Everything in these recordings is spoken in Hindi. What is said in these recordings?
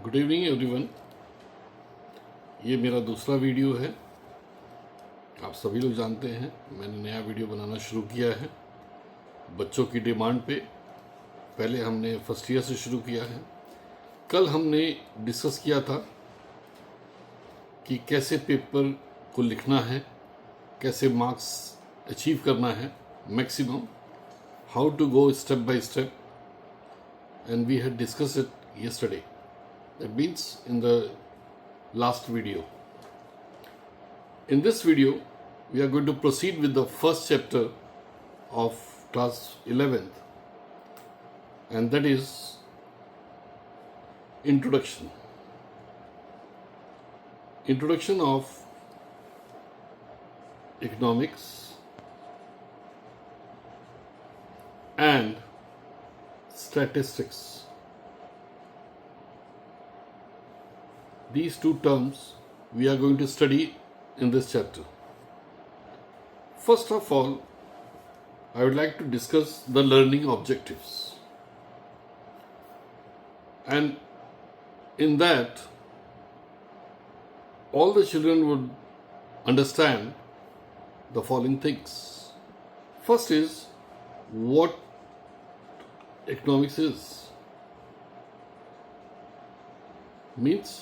Good evening everyone. ये मेरा दूसरा वीडियो है। आप सभी लोग जानते हैं मैंने नया वीडियो बनाना शुरू किया है बच्चों की डिमांड पे। पहले हमने फर्स्ट ईयर से शुरू किया है। कल हमने डिस्कस किया था कि कैसे पेपर को लिखना है, कैसे मार्क्स अचीव करना है maximum, how to go step by step, and we had discuss it yesterday. That means in the last video. In this video, we are going to proceed with the first chapter of class 11th, and that is introduction. Introduction of economics and statistics. These two terms we are going to study in this chapter. First of all, I would like to discuss the learning objectives. And in that, all the children would understand the following things. First is what economics is. Means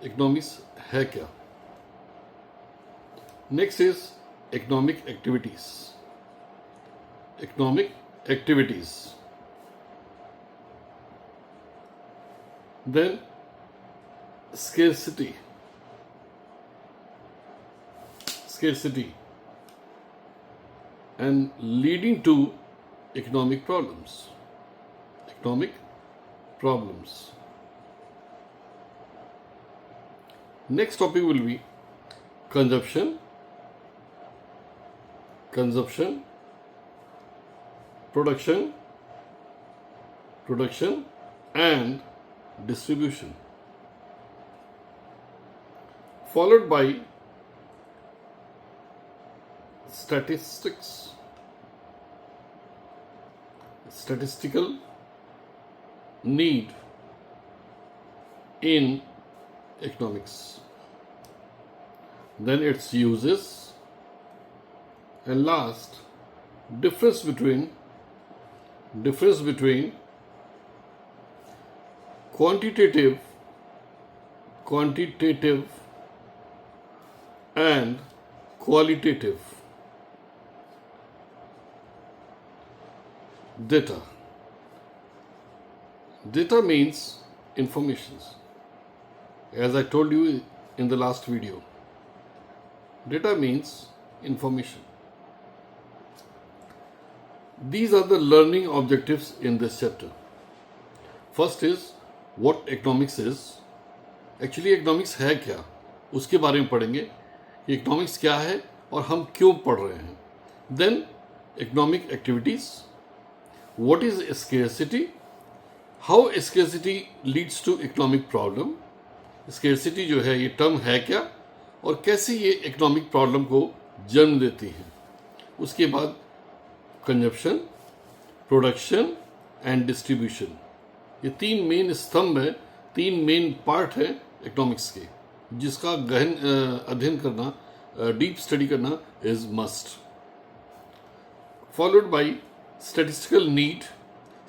economics है क्या। Next is economic activities. Economic activities, then scarcity. Scarcity and leading to economic problems. Economic problems. Next topic will be consumption, production and distribution, followed by statistics, statistical need in economics, then its uses, and last difference between quantitative and qualitative data. Data means informations. As I told you in the last video, data means information. These are the learning objectives in this chapter. First is what economics is. Actually economics है क्या, उसके बारे में पढ़ेंगे कि economics क्या है और हम क्यों पढ़ रहे हैं. Then economic activities. What is scarcity? How scarcity leads to economic problem. Scarcity जो है ये टर्म है क्या और कैसे ये इकोनॉमिक प्रॉब्लम को जन्म देती है. उसके बाद कंजप्शन, प्रोडक्शन एंड डिस्ट्रीब्यूशन. ये तीन मेन स्तंभ है, तीन मेन पार्ट है इकोनॉमिक्स के, जिसका गहन अध्ययन करना, डीप स्टडी करना is must. Followed by statistical need.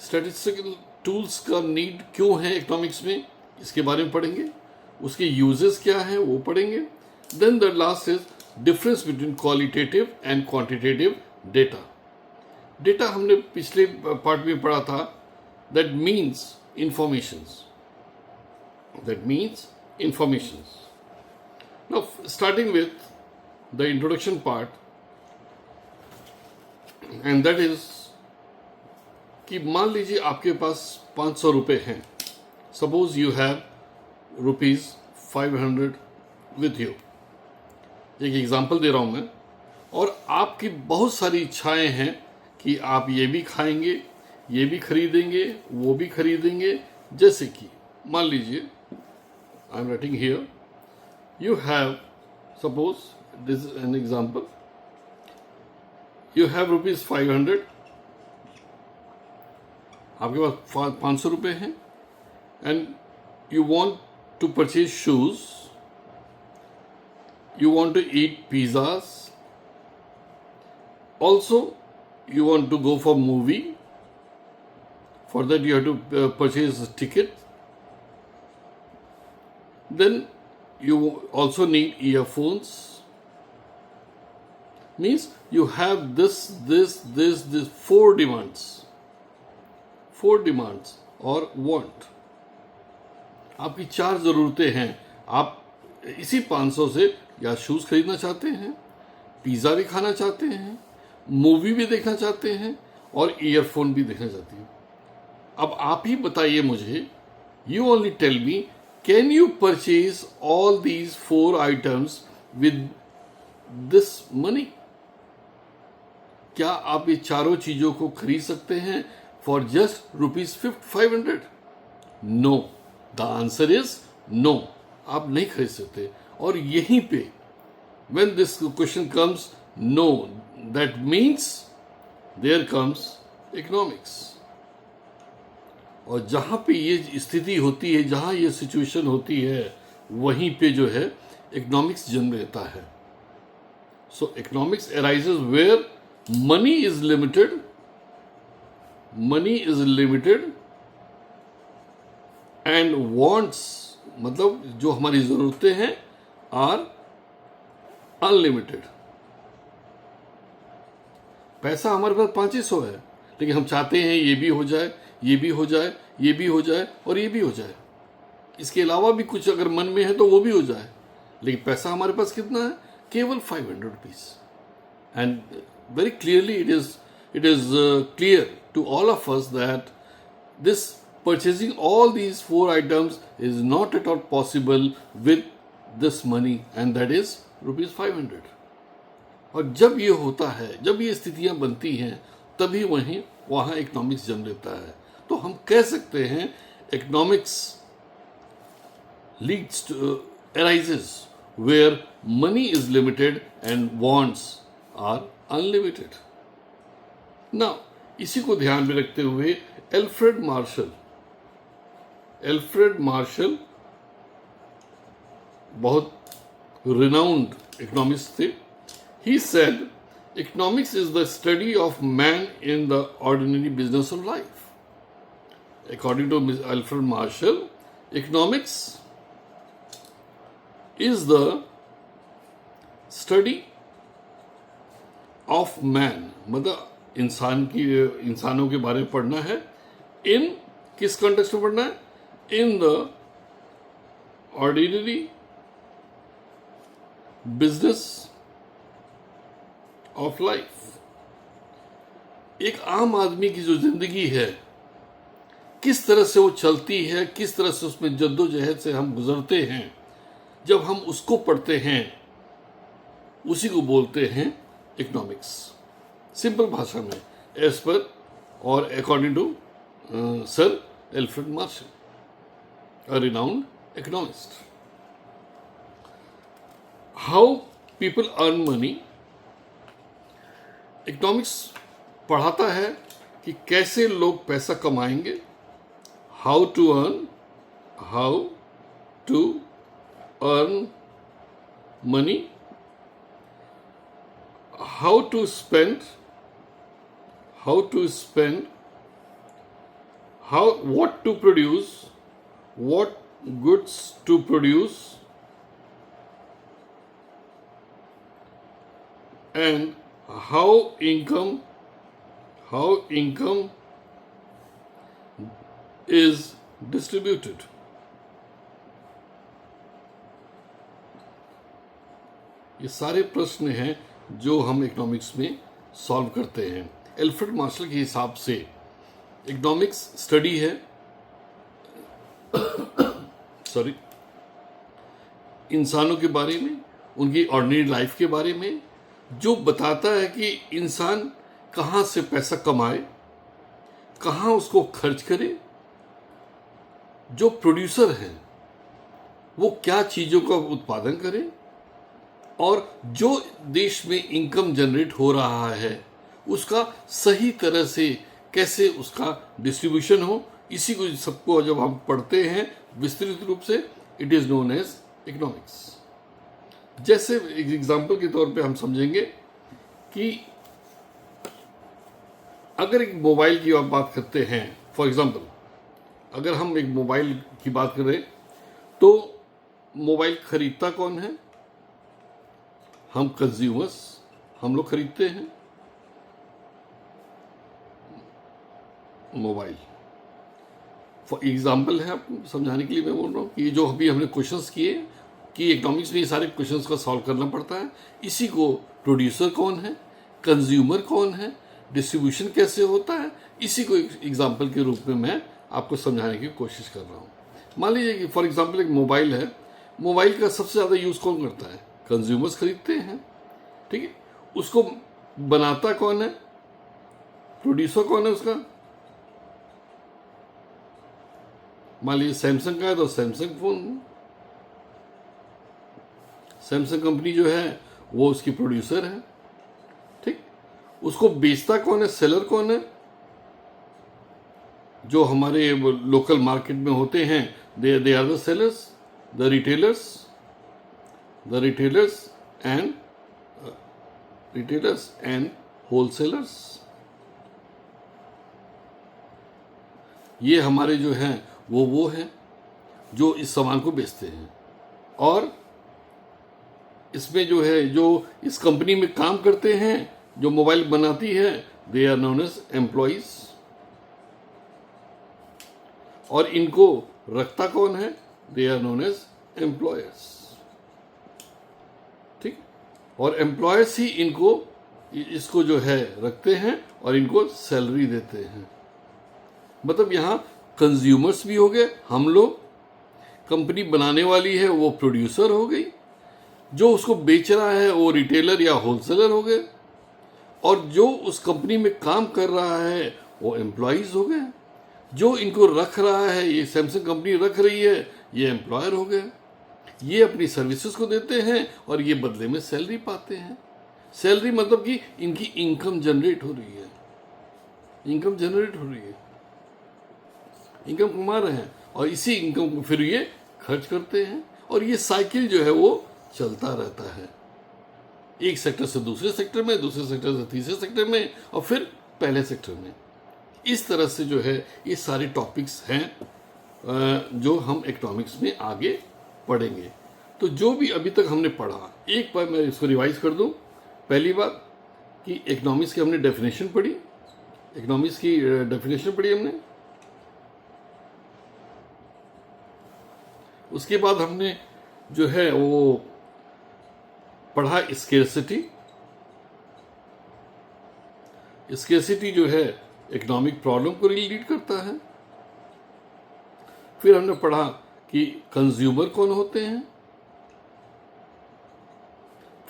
Statistical tools का नीड क्यों है इकोनॉमिक्स में, इसके बारे में पढ़ेंगे. उसके यूजेस क्या है वो पढ़ेंगे. Then the last is difference between qualitative and quantitative data. Data हमने पिछले पार्ट में पढ़ा था. That means informations. Now starting with the introduction part, and that is कि मान लीजिए आपके पास 500 रुपये हैं. Suppose you have ₹500 with you. एक एग्जाम्पल दे रहा हूं मैं. और आपकी बहुत सारी इच्छाएं हैं कि आप ये भी खाएंगे, ये भी खरीदेंगे, वो भी खरीदेंगे. जैसे कि मान लीजिए I am writing here, you have, suppose this is an example, you have ₹500. आपके पास 500 रुपये हैं and you want to purchase shoes, you want to eat pizzas, also you want to go for movie. For that you have to purchase a ticket. Then you also need earphones. Means you have this four demands or want. आपकी 4 ज़रूरतें हैं. आप इसी 500 से या शूज़ खरीदना चाहते हैं, पिज़्ज़ा भी खाना चाहते हैं, मूवी भी देखना चाहते हैं और ईयरफोन भी देखना चाहते हैं. अब आप ही बताइए मुझे, you only tell me, can you purchase all these 4 items with this money? क्या आप ये चारों चीजों को खरीद सकते हैं for just ₹500? No. The answer is no. आप नहीं खरीद सकते. और यहीं पे when this question comes, no, that means there comes economics. और जहाँ पे ये स्थिति होती है, जहाँ ये सिचुएशन होती है, वहीं पे जो है इकोनॉमिक्स जन्म लेता है. So economics arises where money is limited and wants, मतलब जो हमारी जरूरतें हैं, आर अनलिमिटेड. पैसा हमारे पास 500 है, लेकिन हम चाहते हैं ये भी हो जाए, ये भी हो जाए, ये भी हो जाए और ये भी हो जाए. इसके अलावा भी कुछ अगर मन में है तो वो भी हो जाए. लेकिन पैसा हमारे पास कितना है? केवल 500 rupees. And very clearly it is clear to all of us that this purchasing all these 4 items is not at all possible with this money, and that is ₹500. और जब ये होता है, जब ये स्थितियां बनती हैं, तभी वहां इकोनॉमिक्स जन्म लेता है. तो हम कह सकते हैं economics leads to arises where money is limited and wants are unlimited. Now इसी को ध्यान में रखते हुए एल्फ्रेड मार्शल बहुत रिनाउंड इकोनॉमिस्ट थे. He said, economics is the study of man in the ordinary business of life. According to Alfred Marshall, economics is the study of man. मतलब इंसानों के बारे में पढ़ना है. इन किस कॉन्टेक्स्ट में पढ़ना है? In the ordinary business of life. एक आम आदमी की जो जिंदगी है, किस तरह से वो चलती है, किस तरह से उसमें जद्दोजहद से हम गुजरते हैं, जब हम उसको पढ़ते हैं, उसी को बोलते हैं इकोनॉमिक्स. सिंपल भाषा में, एज पर और according to sir Alfred Marshall, a renowned economist. How people earn money. Economics पढ़ाता है कि कैसे लोग पैसा कमाएंगे. How to earn money, how to spend, what to produce, what goods to produce, and how income is distributed. ये सारे प्रश्न हैं जो हम इकोनॉमिक्स में सॉल्व करते हैं. एल्फ्रेड मार्शल के हिसाब से इकोनॉमिक्स स्टडी है इंसानों के बारे में, उनकी ऑर्डिनरी लाइफ के बारे में, जो बताता है कि इंसान कहाँ से पैसा कमाए, कहाँ उसको खर्च करे. जो प्रोड्यूसर हैं वो क्या चीज़ों का उत्पादन करें, और जो देश में इनकम जनरेट हो रहा है उसका सही तरह से कैसे उसका डिस्ट्रीब्यूशन हो. इसी को सबको जब हम पढ़ते हैं विस्तृत रूप से it is known as economics. जैसे एग्जाम्पल के तौर पे हम समझेंगे कि अगर एक मोबाइल की आप बात करते हैं, फॉर एग्जाम्पल अगर हम एक मोबाइल की बात करें तो मोबाइल खरीदता कौन है? हम कंज्यूमर्स, हम लोग खरीदते हैं मोबाइल। फॉर एग्जाम्पल है, आपको समझाने के लिए मैं बोल रहा हूँ कि जो अभी हमने क्वेश्चंस किए कि इकोनॉमिक्स में ये सारे क्वेश्चंस का सॉल्व करना पड़ता है। इसी को प्रोड्यूसर कौन है, कंज्यूमर कौन है, डिस्ट्रीब्यूशन कैसे होता है, इसी को एक एग्जाम्पल के रूप में मैं आपको समझाने की कोशिश कर रहा हूँ। मान लीजिए कि फॉर एग्जाम्पल एक मोबाइल है, मोबाइल का सबसे ज़्यादा यूज़ कौन करता है? कंज्यूमर्स खरीदते हैं, ठीक है। उसको बनाता कौन है? प्रोड्यूसर कौन है उसका? मान लीजिए सैमसंग का है तो सैमसंग फोन, सैमसंग कंपनी जो है वो उसकी प्रोड्यूसर है, ठीक। उसको बेचता कौन है? सेलर कौन है? जो हमारे लोकल मार्केट में होते हैं, they are the sellers, the retailers and wholesalers. ये हमारे जो हैं वो हैं जो इस सामान को बेचते हैं। और इसमें जो है, जो इस कंपनी में काम करते हैं, जो मोबाइल बनाती है, they are known as employees. और इनको रखता कौन है? They are known as employers, ठीक। और एम्प्लॉयर्स ही इसको जो है रखते हैं और इनको सैलरी देते हैं। मतलब यहां कंज्यूमर्स भी हो गए हम लोग, कंपनी बनाने वाली है वो प्रोड्यूसर हो गई, जो उसको बेच रहा है वो रिटेलर या होलसेलर हो गए, और जो उस कंपनी में काम कर रहा है वो एम्प्लॉइज हो गए, जो इनको रख रहा है, ये सैमसंग कंपनी रख रही है, ये एम्प्लॉयर हो गए। ये अपनी सर्विसेज को देते हैं और ये बदले में सैलरी पाते हैं। सैलरी मतलब कि इनकी इनकम जनरेट हो रही है, इनकम कमा रहे हैं, और इसी इनकम को फिर ये खर्च करते हैं, और ये साइकिल जो है वो चलता रहता है, एक सेक्टर से दूसरे सेक्टर में, दूसरे सेक्टर से तीसरे सेक्टर में, और फिर पहले सेक्टर में। इस तरह से जो है ये सारे टॉपिक्स हैं जो हम इकोनॉमिक्स में आगे पढ़ेंगे। तो जो भी अभी तक हमने पढ़ा, एक बार मैं इसको रिवाइज कर दूं। पहली बात कि इकोनॉमिक्स की हमने डेफिनेशन पढ़ी, इकोनॉमिक्स की डेफिनेशन पढ़ी हमने। उसके बाद हमने जो है वो पढ़ा स्केर्सिटी। स्केर्सिटी जो है इकोनॉमिक प्रॉब्लम को रिलेट करता है। फिर हमने पढ़ा कि कंज्यूमर कौन होते हैं।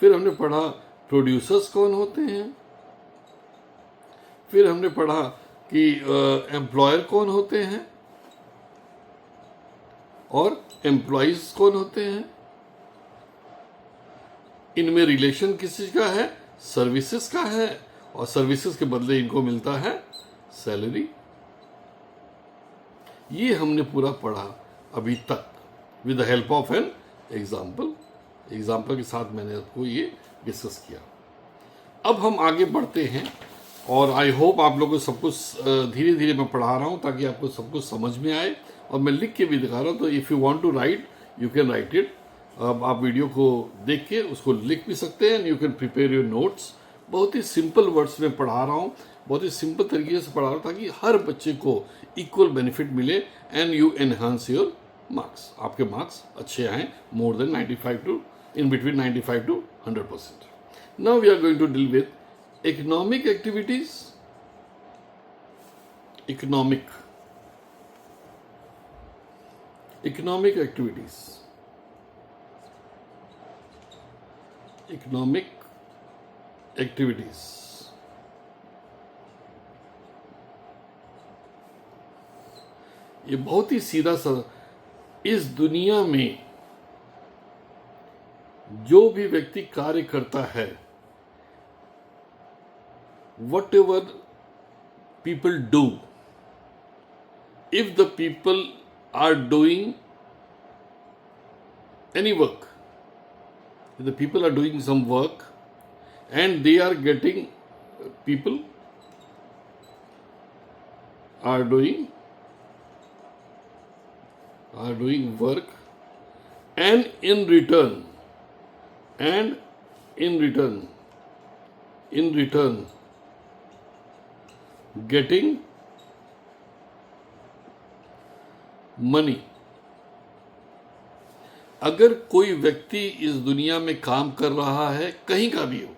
फिर हमने पढ़ा प्रोड्यूसर्स कौन होते हैं। फिर हमने पढ़ा कि एम्प्लॉयर कौन होते हैं और एम्प्लॉइज कौन होते हैं। इनमें रिलेशन किस चीज का है? सर्विसेज का है, और सर्विसेज के बदले इनको मिलता है सैलरी। ये हमने पूरा पढ़ा अभी तक with the help of an example के साथ मैंने आपको ये डिस्कस किया। अब हम आगे बढ़ते हैं, और आई होप आप लोगों को सब कुछ धीरे धीरे मैं पढ़ा रहा हूँ ताकि आपको सब कुछ समझ में आए, और मैं लिख के भी दिखा रहा हूँ। तो if you want to write you can write it. अब आप वीडियो को देख के उसको लिख भी सकते हैं, and you can prepare your notes. बहुत ही सिंपल वर्ड्स में पढ़ा रहा हूँ, बहुत ही सिंपल तरीके से पढ़ा रहा हूँ ताकि हर बच्चे को इक्वल बेनिफिट मिले, and you enhance your marks. आपके मार्क्स अच्छे आए, more than 95 to in between 95 to 100%. Now we are going to deal with economic activities. Economic activities. Economic activities. ये बहुत ही सीधा सा, इस दुनिया में जो भी व्यक्ति कार्य करता है, whatever people do, if the people are doing any work. The people are doing some work and they are getting, people are doing work, and in return getting money. अगर कोई व्यक्ति इस दुनिया में काम कर रहा है, कहीं का भी हो,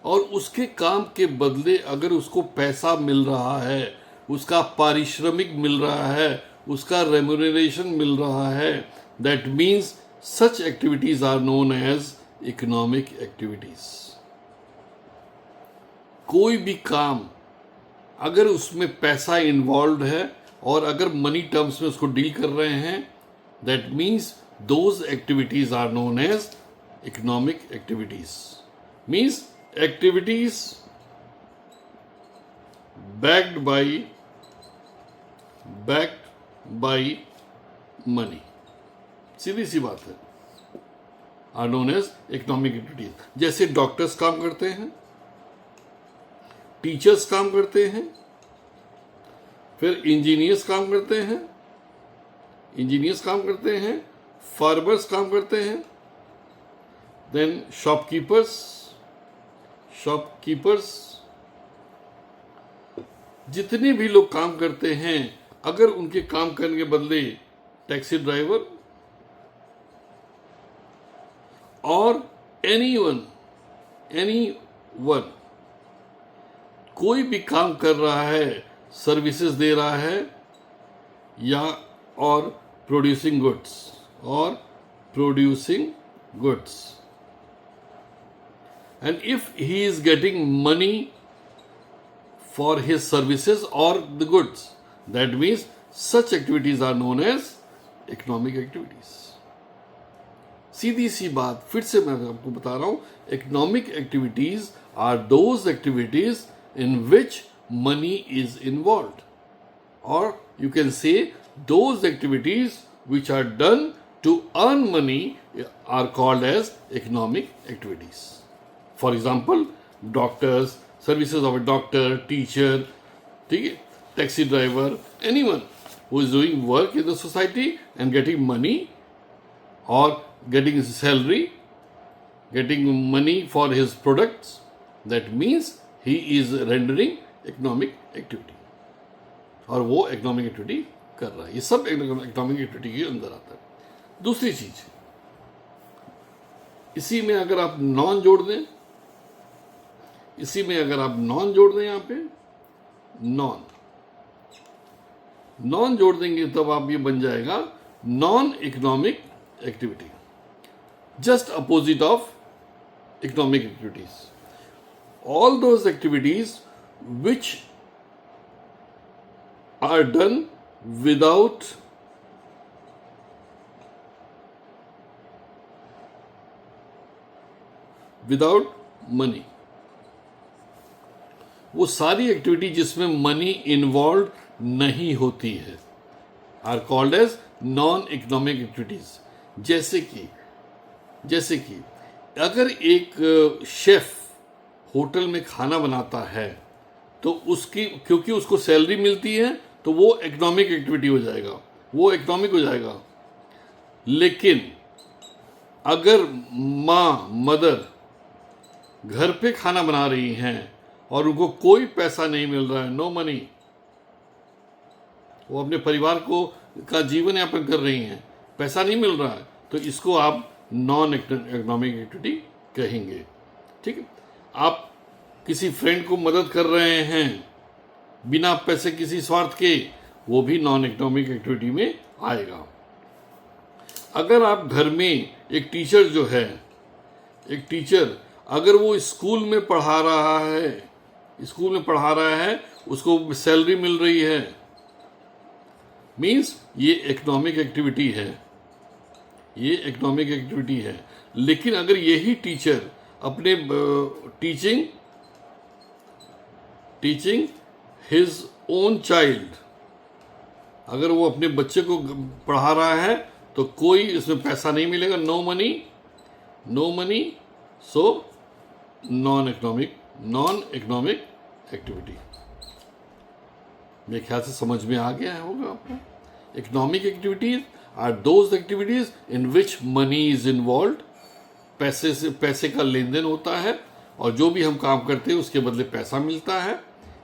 और उसके काम के बदले अगर उसको पैसा मिल रहा है, उसका पारिश्रमिक मिल रहा है, उसका रेम्यूनरेशन मिल रहा है, that means such activities are known as economic activities. कोई भी काम अगर उसमें पैसा इन्वॉल्व है और अगर मनी टर्म्स में उसको डील कर रहे हैं, that means those activities are known as economic activities. Means activities backed by money. सीधी सी बात है. are known as economic activities. जैसे डॉक्टर्स काम करते हैं, टीचर्स काम करते हैं, फिर इंजीनियर्स काम करते हैं, फार्मर्स काम करते हैं, देन शॉपकीपर्स, जितने भी लोग काम करते हैं, अगर उनके काम करने के बदले टैक्सी ड्राइवर और एनीवन कोई भी काम कर रहा है, सर्विसेज दे रहा है, या और producing goods, and if he is getting money for his services or the goods, that means such activities are known as economic activities. सीधी सी बात, फिर से मैं आपको बता रहा हूं, economic activities are those activities in which money is involved, or you can say those activities which are done to earn money are called as economic activities. For example, doctors, services of a doctor, teacher, taxi driver, anyone who is doing work in the society and getting money or getting salary, getting money for his products, that means he is rendering economic activity. और वो economic activity कर रहा है. ये सब economic activity के अंदर आता है. दूसरी चीज, इसी में अगर आप नॉन जोड़ दें, यहां पे नॉन जोड़ देंगे, तब आप ये बन जाएगा non economic activity, just opposite of economic activities. All those activities which are done without money, वो सारी एक्टिविटी जिसमें मनी इन्वॉल्व नहीं होती है, are called as non economic activities. जैसे कि अगर एक शेफ होटल में खाना बनाता है, तो क्योंकि उसको सैलरी मिलती है, तो वो इकोनॉमिक एक्टिविटी हो जाएगा, वो इकोनॉमिक हो जाएगा. लेकिन अगर मदर घर पे खाना बना रही हैं और उनको कोई पैसा नहीं मिल रहा है, नो मनी, वो अपने परिवार का जीवन यापन कर रही हैं, पैसा नहीं मिल रहा है, तो इसको आप नॉन इकोनॉमिक एक्टिविटी कहेंगे. ठीक है. आप किसी फ्रेंड को मदद कर रहे हैं बिना पैसे, किसी स्वार्थ के, वो भी नॉन इकोनॉमिक एक्टिविटी में आएगा. अगर आप घर में एक टीचर अगर वो स्कूल में पढ़ा रहा है, उसको सैलरी मिल रही है, मीन्स ये इकोनॉमिक एक्टिविटी है. लेकिन अगर यही टीचर अपने टीचिंग हिज ओन चाइल्ड, अगर वो अपने बच्चे को पढ़ा रहा है, तो तो कोई इसमें पैसा नहीं मिलेगा, no money, no money, so non economic activity. मेरे ख्याल से समझ में आ गया होगा आपको। Economic activities are those activities in which money is involve, पैसे का लेन देन होता है, और जो भी हम काम करते हैं उसके बदले पैसा मिलता है,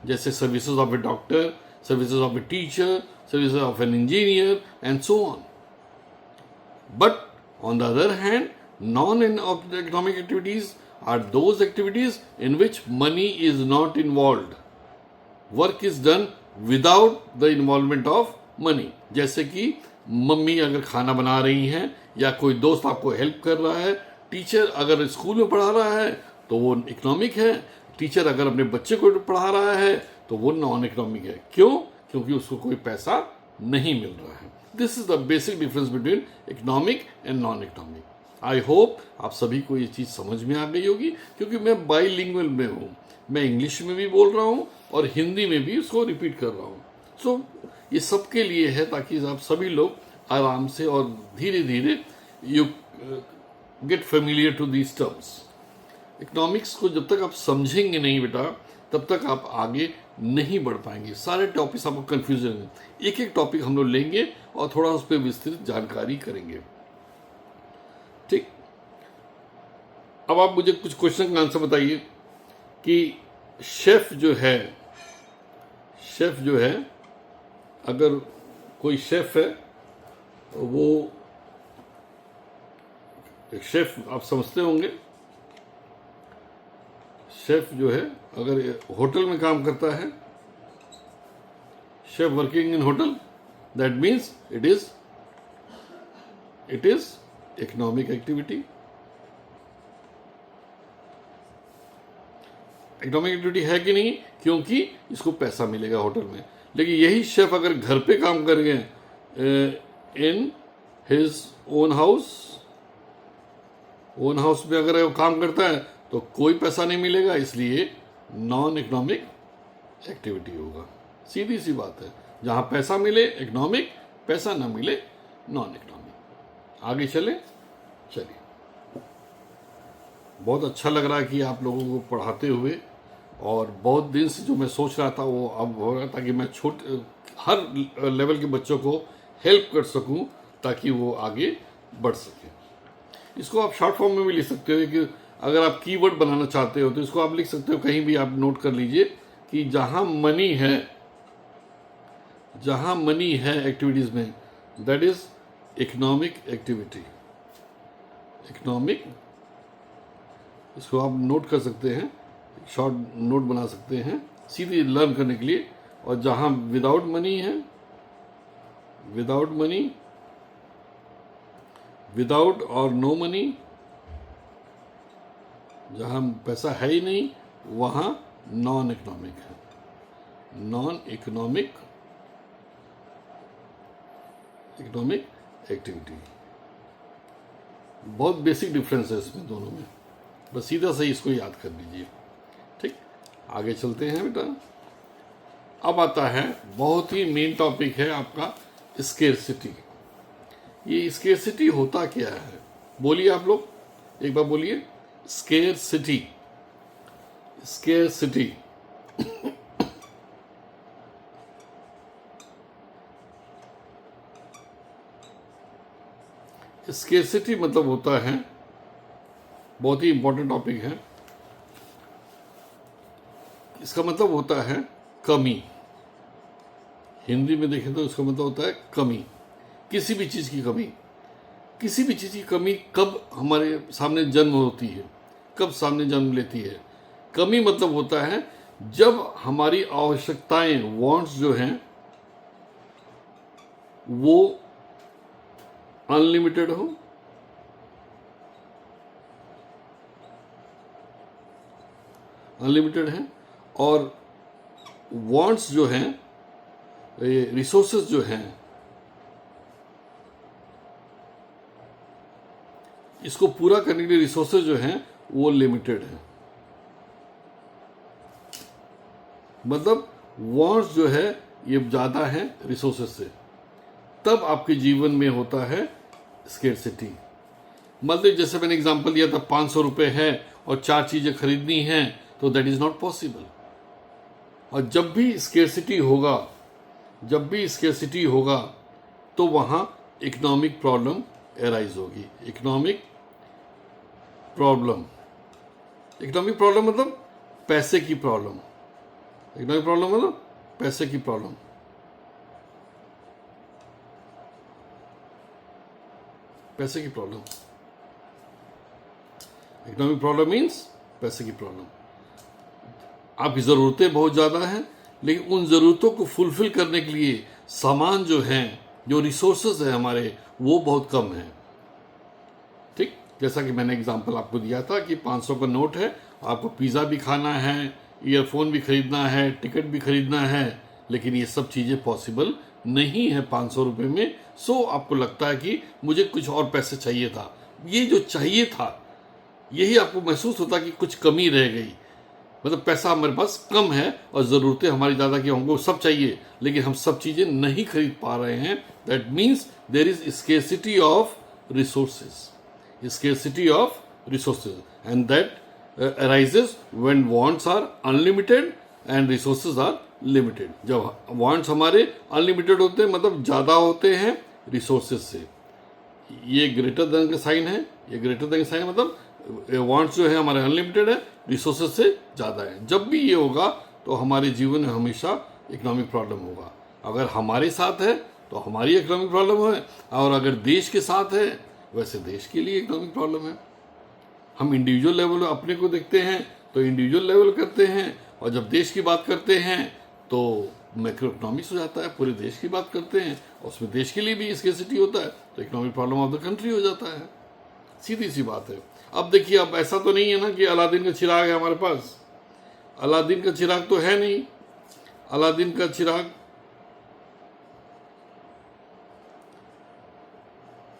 जैसे services of a doctor, services of a teacher, services of an engineer and so on. But on the other hand, non economic activities are those activities in which money is not involve, work is done without the involvement of money. जैसे कि मम्मी अगर खाना बना रही हैं, या कोई दोस्त आपको हेल्प कर रहा है, टीचर अगर स्कूल में पढ़ा रहा है तो वो इकोनॉमिक है, टीचर अगर अपने बच्चे को पढ़ा रहा है तो वो नॉन इकोनॉमिक है। क्यों? क्योंकि उसको कोई पैसा नहीं मिल रहा है। This is the basic difference between economic and non economic. I hope आप सभी को ये चीज़ समझ में आ गई होगी, क्योंकि मैं बाईलिंगुअल में हूँ, मैं इंग्लिश में भी बोल रहा हूँ और हिंदी में भी उसको रिपीट कर रहा हूँ। सो ये सबके लिए है, ताकि आप सभी लोग आराम से और धीरे धीरे you get familiar to these terms. Economics को जब तक आप समझेंगे नहीं बेटा, तब तक आप आगे नहीं बढ़ पाएंगे। सारे टॉपिक्स आपको कंफ्यूजन है, एक एक टॉपिक हम लोग लेंगे और थोड़ा उस पर विस्तृत जानकारी करेंगे। ठीक, अब आप मुझे कुछ क्वेश्चन का आंसर बताइए कि शेफ जो है, अगर कोई शेफ है, वो एक शेफ आप समझते होंगे, शेफ जो है अगर होटल में काम करता है, chef working in hotel, that means it is economic activity. Economic activity है कि नहीं? क्योंकि इसको पैसा मिलेगा होटल में। लेकिन यही शेफ अगर घर पे काम कर गए, इन हिज ओन हाउस में अगर वो काम करता है तो कोई पैसा नहीं मिलेगा, इसलिए नॉन इकोनॉमिक एक्टिविटी होगा। सीधी सी बात है, जहां पैसा मिले इकोनॉमिक, पैसा ना मिले नॉन इकोनॉमिक। आगे चलिए। बहुत अच्छा लग रहा है कि आप लोगों को पढ़ाते हुए, और बहुत दिन से जो मैं सोच रहा था वो अब हो रहा, ताकि मैं हर लेवल के बच्चों को हेल्प कर सकूं, ताकि वो आगे बढ़ सके। इसको आप शॉर्ट फॉर्म में भी लिख सकते हो, कि अगर आप कीवर्ड बनाना चाहते हो तो इसको आप लिख सकते हो, कहीं भी आप नोट कर लीजिए कि जहां मनी है एक्टिविटीज में, that is economic activity. Economic, इसको आप नोट कर सकते हैं, शॉर्ट नोट बना सकते हैं सीधे लर्न करने के लिए। और जहां विदाउट मनी है, विदाउट और नो मनी, जहां पैसा है ही नहीं, वहां नॉन इकोनॉमिक है, नॉन इकोनॉमिक एक्टिविटी। बहुत बेसिक डिफरेंस है इसमें दोनों में, बस सीधा सही इसको याद कर लीजिए। ठीक, आगे चलते हैं बेटा। अब आता है बहुत ही मेन टॉपिक है आपका स्केर्सिटी। ये स्केर्सिटी होता क्या है? बोलिए आप लोग, एक बार बोलिए, स्केर्सिटी। स्केर्सिटी मतलब होता है, बहुत ही इंपॉर्टेंट टॉपिक है। इसका मतलब होता है कमी। हिंदी में देखें तो इसका मतलब होता है कमी, किसी भी चीज की कमी। किसी भी चीज की कमी कब हमारे सामने जन्म होती है, कब सामने जन्म लेती है? कमी मतलब होता है जब हमारी आवश्यकताएं, वांट्स जो हैं, वो अनलिमिटेड हो, अनलिमिटेड है, और वांट्स जो हैं, रिसोर्सेज जो हैं, इसको पूरा करने के लिए रिसोर्सेज जो हैं वो लिमिटेड है। मतलब वांट्स जो है ये ज्यादा है रिसोर्सेज से। तब आपके जीवन में होता है स्केर्सिटी। मतलब जैसे मैंने एग्जांपल दिया था, 500 रुपये है और 4 चीजें खरीदनी हैं, तो दैट इज नॉट पॉसिबल। और जब भी स्केर्सिटी होगा तो वहां इकोनॉमिक प्रॉब्लम एराइज होगी। इकोनॉमिक प्रॉब्लम मतलब पैसे की प्रॉब्लम। इकोनॉमिक प्रॉब्लम मतलब पैसे की प्रॉब्लम। पैसे की प्रॉब्लम, इकोनॉमिक प्रॉब्लम मीन्स पैसे की प्रॉब्लम। आपकी ज़रूरतें बहुत ज़्यादा हैं, लेकिन उन ज़रूरतों को फुलफिल करने के लिए सामान जो हैं, जो रिसोर्सेज हैं हमारे, वो बहुत कम हैं। ठीक, जैसा कि मैंने एग्जांपल आपको दिया था कि 500 का नोट है, आपको पिज़्ज़ा भी खाना है, ईयरफोन भी खरीदना है, टिकट भी खरीदना है, लेकिन ये सब चीज़ें पॉसिबल नहीं है 500 रुपये में। सो आपको लगता है कि मुझे कुछ और पैसे चाहिए था। ये जो चाहिए था, यही आपको महसूस होता कि कुछ कमी रह गई। मतलब पैसा हमारे पास कम है और ज़रूरतें हमारी ज़्यादा की, हमको सब चाहिए, लेकिन हम सब चीज़ें नहीं खरीद पा रहे हैं। That means there is scarcity of resources. Scarcity of resources, and that arises when wants are unlimited and resources are limited. जब वांट्स हमारे अनलिमिटेड होते हैं, मतलब ज़्यादा होते हैं रिसोर्सेज से, ये ग्रेटर देन का साइन है, ये ग्रेटर देन का साइन मतलब वांट्स जो है हमारे अनलिमिटेड है, रिसोर्सेज से ज़्यादा है। जब भी ये होगा तो हमारे जीवन में हमेशा इकोनॉमिक प्रॉब्लम होगा। अगर हमारे साथ है तो हमारी इकोनॉमिक प्रॉब्लम है, और अगर देश के साथ है, वैसे देश के लिए इकोनॉमिक प्रॉब्लम है। हम इंडिविजुअल लेवल अपने को देखते हैं तो इंडिविजुअल लेवल करते हैं, और जब देश की बात करते हैं तो मैक्रो इकोनॉमिक्स हो जाता है, पूरे देश की बात करते हैं और उसमें देश के लिए भी स्केर्सिटी होता है, तो economic problem of the country हो जाता है। सीधी सी बात है। अब देखिए, अब ऐसा तो नहीं है ना कि अलादीन का चिराग है हमारे पास। अलादीन का चिराग तो है नहीं। अलादीन का चिराग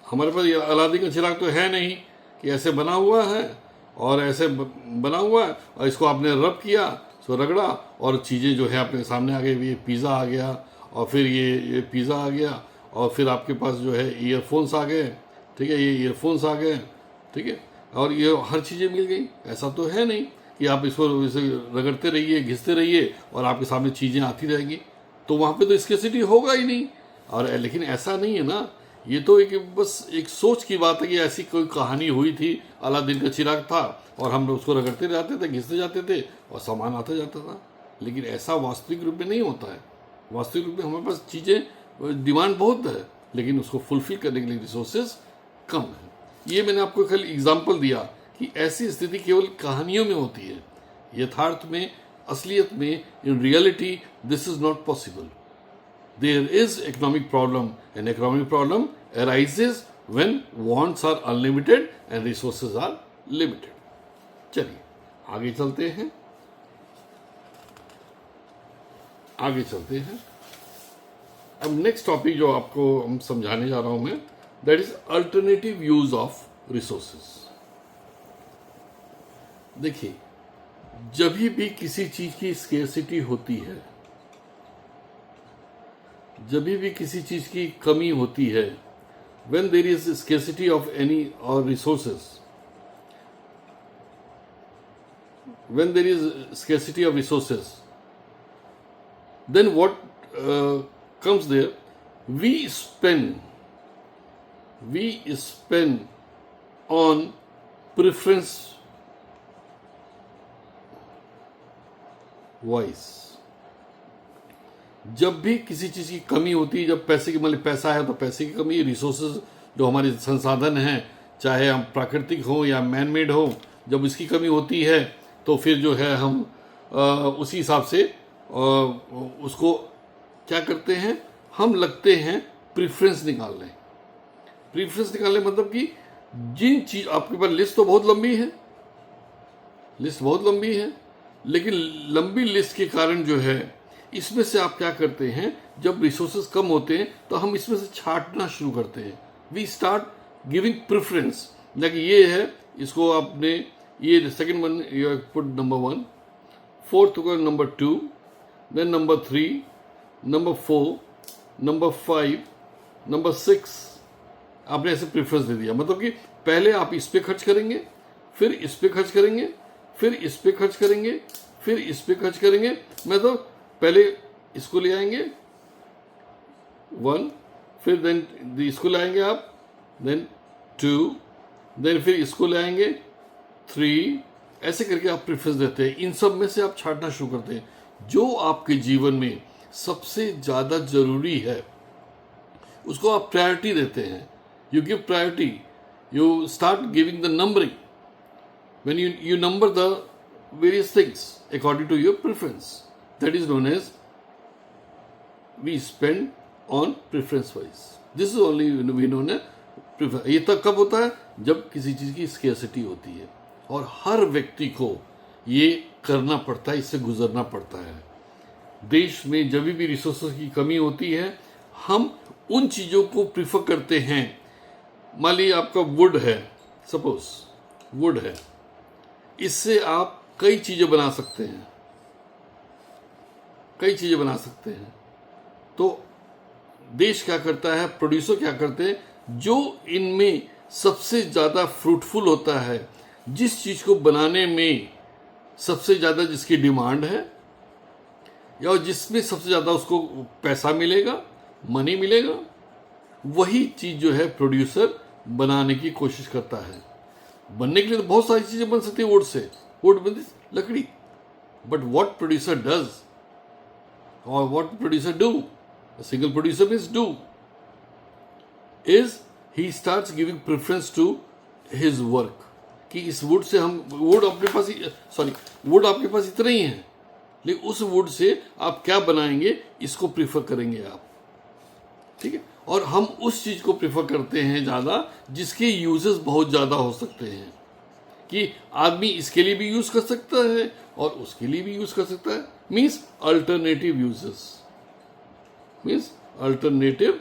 हमारे पास, अलादीन का चिराग तो है नहीं कि ऐसे बना हुआ है और ऐसे बना हुआ है और इसको आपने रब किया, सो रगड़ा और चीज़ें जो है आपके सामने आ गई। ये पिज़्ज़ा आ गया और फिर ये पिज़्ज़ा आ गया और फिर आपके पास जो है ईयरफोन्स आ गए। ठीक है, ये ईयरफोन्स आ गए। ठीक है, और ये हर चीज़ें मिल गई। ऐसा तो है नहीं कि आप इसको इसे रगड़ते रहिए, घिसते रहिए और आपके सामने चीज़ें आती रहेंगी, तो वहाँ पे तो स्केर्सिटी होगा ही नहीं। और लेकिन ऐसा नहीं है ना, ये तो बस एक सोच की बात है कि ऐसी कोई कहानी हुई थी, अलादीन का चिराग था और हम उसको रगड़ते जाते थे, घिसते जाते थे और सामान आता जाता था। लेकिन ऐसा वास्तविक रूप में नहीं होता है। वास्तविक रूप में हमारे पास चीज़ें, डिमांड बहुत है, लेकिन उसको फुलफिल करने के लिए रिसोर्सेज कम है। ये मैंने आपको खाली एग्जाम्पल दिया कि ऐसी स्थिति केवल कहानियों में होती है। यथार्थ में, असलियत में, in reality this is not possible. There is economic problem, and economic problem arises when wants are unlimited and resources are limited. चलिए आगे चलते हैं, अब नेक्स्ट टॉपिक जो आपको हम समझाने जा रहा हूं मैं, that is alternative use of resources. देखिए, जब भी किसी चीज की स्केर्सिटी होती है, जब भी किसी चीज की कमी होती है, when there is scarcity of any or resources, when there is scarcity of resources, then what comes there? We spend on preference wise। जब भी किसी चीज़ की कमी होती है, जब पैसे की, मतलब पैसा है तो पैसे की कमी, रिसोर्सेज जो हमारे संसाधन हैं, चाहे हम प्राकृतिक हो या मैन मेड हो, जब इसकी कमी होती है तो फिर जो है हम उसी हिसाब से उसको क्या करते हैं, हम लगते हैं प्रीफरेंस निकालने। प्रीफरेंस निकालने मतलब कि जिन चीज, आपके पास लिस्ट तो बहुत लंबी है, लिस्ट बहुत लंबी है, लेकिन लंबी लिस्ट के कारण जो है इसमें से आप क्या करते हैं, जब रिसोर्सेज कम होते हैं तो हम इसमें से छांटना शुरू करते हैं। We start giving preference, like ये है, इसको आपने ये second one you put number 1, fourth को number 2, then number 3, number 4, number 5, number 6, आपने ऐसे प्रेफरेंस दे दिया, मतलब कि पहले आप इस पे खर्च करेंगे, फिर इस पे खर्च करेंगे, फिर इस पे खर्च करेंगे, फिर इस पे खर्च करेंगे। मतलब पहले इसको ले आएंगे 1, फिर देन इसको लाएंगे आप, देन 2, देन फिर इसको ले आएंगे 3, ऐसे करके आप प्रेफरेंस देते हैं। इन सब में से आप छांटना शुरू करते हैं जो आपके जीवन में सबसे ज्यादा जरूरी है, उसको आप प्रायोरिटी देते हैं। You give priority, you start giving the numbering, when you number the various things according to your preference. That is known as we spend on preference wise. This is only we known as preference. ये तब कब होता है जब किसी चीज की स्केर्सिटी होती है, और हर व्यक्ति को ये करना पड़ता है, इससे गुजरना पड़ता है। देश में जब भी रिसोर्सेज की कमी होती है, हम उन चीजों को प्रिफर करते हैं। मान लीजिए आपका वुड है, सपोज वुड है, इससे आप कई चीजें बना सकते हैं, कई चीजें बना सकते हैं। तो देश क्या करता है, प्रोड्यूसर क्या करते हैं, जो इनमें सबसे ज्यादा फ्रूटफुल होता है, जिस चीज को बनाने में सबसे ज्यादा जिसकी डिमांड है, या जिसमें सबसे ज्यादा उसको पैसा मिलेगा, मनी मिलेगा, वही चीज जो है प्रोड्यूसर बनाने की कोशिश करता है। बनने के लिए तो बहुत सारी चीजें बन सकती है वुड से, वुड मीन्स लकड़ी, बट व्हाट प्रोड्यूसर डज और what producer do, single producer means do, is he starts giving preference to his work, कि इस वुड से हम, वुड अपने पास ही, सॉरी वुड आपके पास इतना ही है, लेकिन उस वुड से आप क्या बनाएंगे इसको प्रीफर करेंगे आप, ठीक है। और हम उस चीज को प्रेफर करते हैं ज्यादा जिसके यूजेस बहुत ज्यादा हो सकते हैं, कि आदमी इसके लिए भी यूज कर सकता है और उसके लिए भी यूज कर सकता है, means alternative uses, means alternative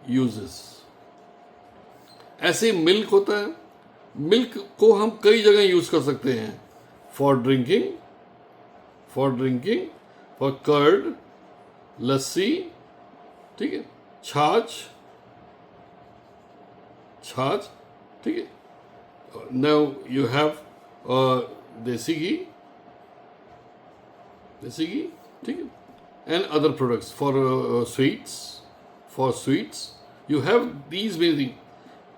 uses. ऐसे मिल्क होता है, मिल्क को हम कई जगह यूज कर सकते हैं, फॉर ड्रिंकिंग, फॉर कर्ड, लस्सी, ठीक है, छाछ, ठीक है। नाउ यू हैव देसी घी, ठीक है, and other products for sweets, you have these many thing.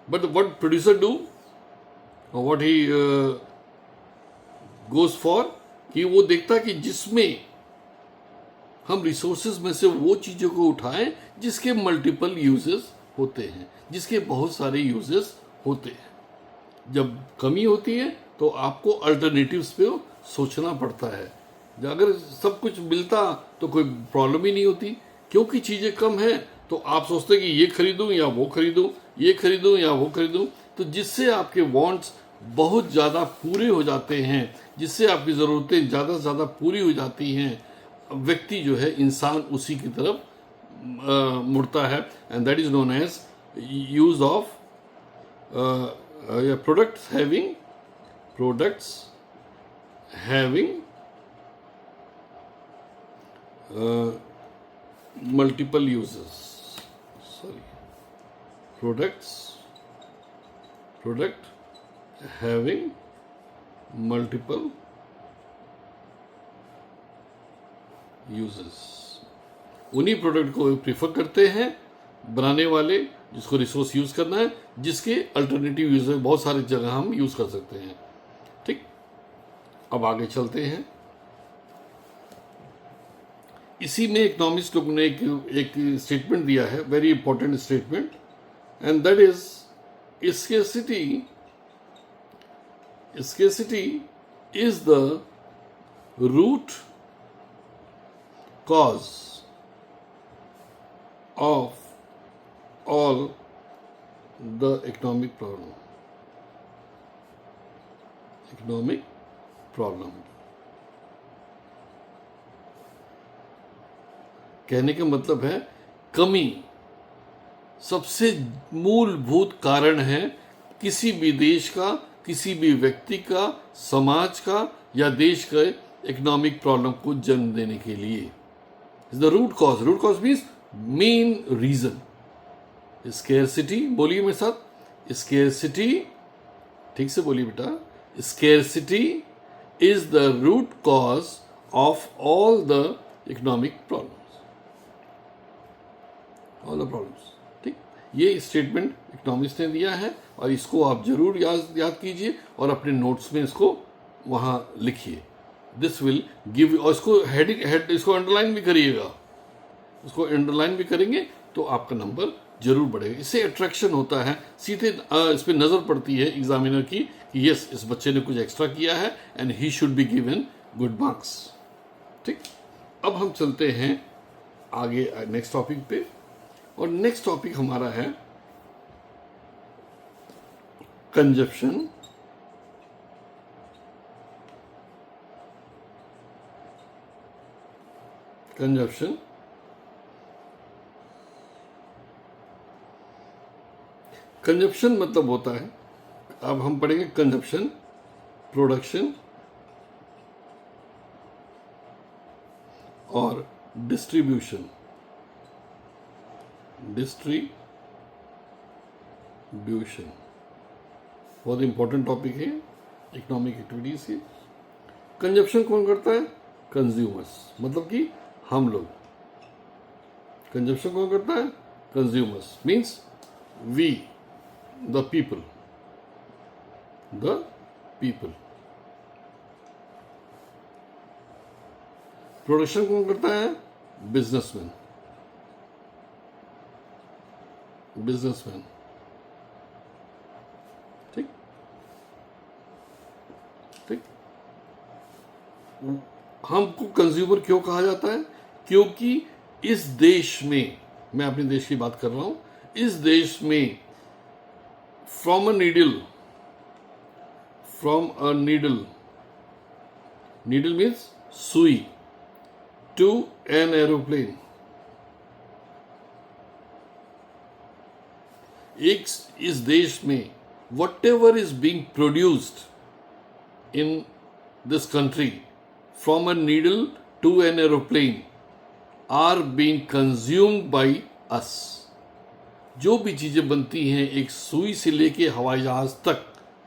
But what producer do, और व्हाट ही गोज फॉर, कि वो देखता है कि जिसमें हम रिसोर्सेज में से वो चीजों को उठाएं जिसके मल्टीपल यूजेस होते हैं, जिसके बहुत सारे यूजेस होते हैं। जब कमी होती है तो आपको अल्टरनेटिव्स पे सोचना पड़ता है। अगर सब कुछ मिलता तो कोई प्रॉब्लम ही नहीं होती, क्योंकि चीजें कम है तो आप सोचते कि ये खरीदूं या वो खरीदूं, ये खरीदूं या वो खरीदूं, तो जिससे आपके वांट्स बहुत ज्यादा पूरे हो जाते हैं, जिससे आपकी जरूरतें ज्यादा से ज्यादा पूरी हो जाती हैं, व्यक्ति जो है, इंसान उसी की तरफ मुड़ता है। And that is known as use of products having multiple uses, product having multiple uses. उन्हीं प्रोडक्ट को प्रीफर करते हैं बनाने वाले, जिसको रिसोर्स यूज करना है, जिसके अल्टरनेटिव यूज बहुत सारी जगह हम यूज कर सकते हैं, ठीक। अब आगे चलते हैं। इसी में इकोनॉमिस्ट लोग ने एक स्टेटमेंट दिया है, very important statement, and that is scarcity is the root cause of all the economic problem. कहने का मतलब है कमी सबसे मूलभूत कारण है किसी भी देश का, किसी भी व्यक्ति का, समाज का या देश के इकोनॉमिक प्रॉब्लम को जन्म देने के लिए। The root cause means main reason. Scarcity, बोलिए मेरे साथ, स्केर्सिटी, ठीक से बोलिए बेटा, scarcity is the root cause of all the economic problems, all the problems. ठीक, ये स्टेटमेंट इकोनॉमिक्स ने दिया है और इसको आप जरूर याद कीजिए और अपने नोट्स में इसको वहां लिखिए। दिस विल गिव, और इसको हेड इसको अंडरलाइन भी करिएगा, इसको अंडरलाइन भी करेंगे तो आपका नंबर जरूर बढ़ेगा। इससे अट्रैक्शन होता है, सीधे इस पर नजर पड़ती है एग्जामिनर की कि यस, इस बच्चे ने कुछ एक्स्ट्रा किया है and he should be given good marks. ठीक, अब हम चलते हैं आगे नेक्स्ट टॉपिक पे, और नेक्स्ट टॉपिक हमारा है कंजप्शन, कंजप्शन। कंजप्शन मतलब होता है, अब हम पढ़ेंगे कंजप्शन, प्रोडक्शन और डिस्ट्रीब्यूशन। डिस्ट्रीब्यूशन बहुत इंपॉर्टेंट टॉपिक है इकोनॉमिक एक्टिविटीज की। कंजप्शन कौन करता है? कंज्यूमर्स, मतलब कि हम लोग। कंजप्शन कौन करता है? Consumers means we, the people, the people. Production कौन करता है? Businessman, businessman. ठीक ठीक, हमको कंज्यूमर क्यों कहा जाता है? क्योंकि इस देश में, मैं अपने देश की बात कर रहा हूं, इस देश में from a needle, needle means सुई, टू एन एरोप्लेन, एक इस देश में whatever is being produced in this country from a needle to an aeroplane are being consumed by us. जो भी चीजें बनती हैं एक सुई से लेके हवाई जहाज तक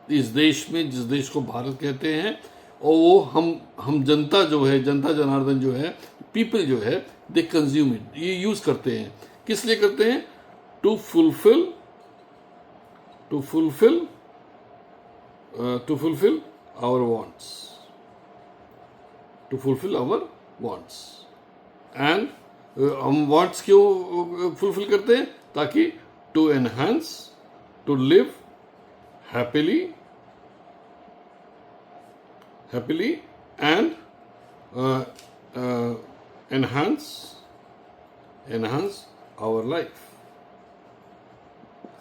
इस देश में, जिस देश को भारत कहते हैं, और वो हम जनता जो है, जनता जनार्दन जो है, पीपल जो है, दे कंज्यूम इट, ये यूज करते हैं। किस लिए करते हैं? To fulfil our wants, to fulfil our wants. And हम वांट्स क्यों फुलफिल करते हैं? ताकि to enhance, to live happily and enhance our life,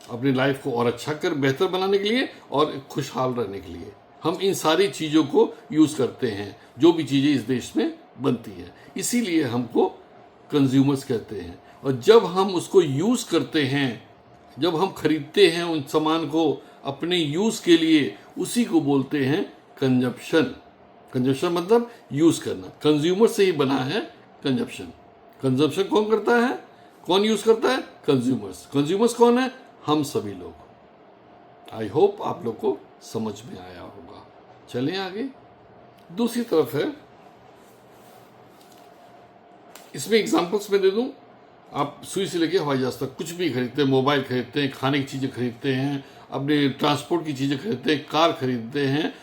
अपनी लाइफ को और अच्छा बेहतर बनाने के लिए और खुशहाल रहने के लिए हम इन सारी चीजों को यूज करते हैं, जो भी चीजें इस देश में बनती है। इसीलिए हमको कंज्यूमर्स कहते हैं। और जब हम उसको यूज करते हैं, जब हम खरीदते हैं उन सामान को अपने यूज के लिए, उसी को बोलते हैं कंजप्शन। कंजप्शन मतलब यूज करना, कंज्यूमर से ही बना है कंजप्शन। कंजप्शन कौन करता है? कौन यूज करता है? कंज्यूमर्स। कंज्यूमर्स कौन है? हम सभी लोग। आई होप आप लोग को समझ में आया होगा। चलें आगे। दूसरी तरफ है, इसमें एग्जांपल्स मैं दे दूं, आप सुई से लेके हवाई जहाज तक कुछ भी खरीदते हैं, मोबाइल खरीदते हैं, खाने की चीजें खरीदते हैं, अपने ट्रांसपोर्ट की चीजें खरीदते हैं, कार खरीदते हैं,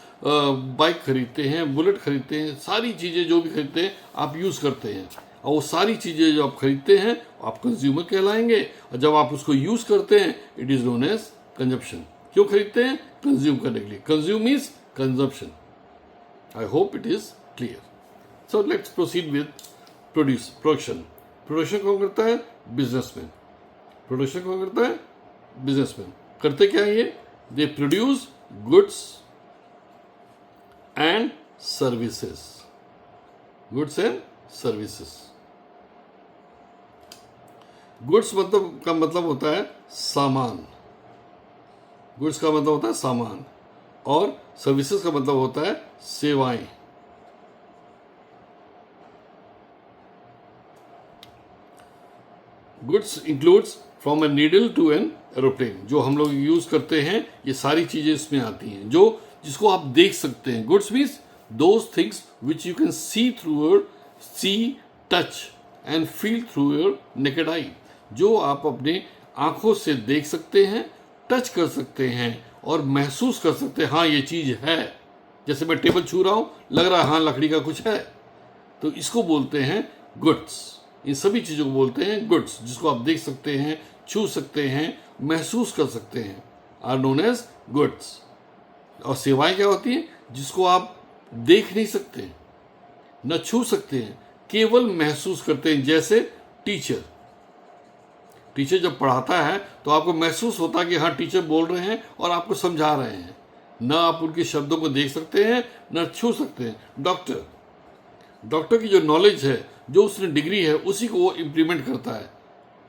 बाइक खरीदते हैं, बुलेट खरीदते हैं, सारी चीजें जो भी खरीदते हैं आप यूज करते हैं। और वो सारी चीजें जो आप खरीदते हैं आप कंज्यूमर कहलाएंगे। और जब आप उसको यूज करते हैं it is known as consumption. क्यों खरीदते हैं? कंज्यूम करने के लिए। Consume is consumption. I hope it is clear. So let's proceed with production. Production कौन करता है? बिजनेसमैन। प्रोडक्शन कौन करता है? बिजनेसमैन। करते क्या है ये? They produce goods and services, goods and services. Goods मतलब का मतलब होता है सामान, गुड्स का मतलब होता है सामान, और सर्विसेज का मतलब होता है सेवाएं। Goods includes from a needle to an aeroplane, जो हम लोग यूज करते हैं, ये सारी चीजें इसमें आती हैं, जो जिसको आप देख सकते हैं. Goods means those things which you can see through your see, touch and feel through your naked eye, जो आप अपने आंखों से देख सकते हैं, टच कर सकते हैं और महसूस कर सकते हैं, हाँ ये चीज है. जैसे मैं टेबल छू रहा हूं, लग रहा है हाँ लकड़ी का कुछ है, तो इसको बोलते हैं गुड्स. इन सभी चीजों को बोलते हैं गुड्स, जिसको आप देख सकते हैं, छू सकते हैं, महसूस कर सकते हैं, आर नोन एज गुड्स. और सेवाएं क्या होती हैं? जिसको आप देख नहीं सकते, न छू सकते हैं, केवल महसूस करते हैं. जैसे टीचर जब पढ़ाता है तो आपको महसूस होता है कि हाँ टीचर बोल रहे हैं और आपको समझा रहे हैं. न आप उनके शब्दों को देख सकते हैं, न छू सकते हैं. डॉक्टर की जो नॉलेज है, जो उसने डिग्री है, उसी को वो इम्प्लीमेंट करता है.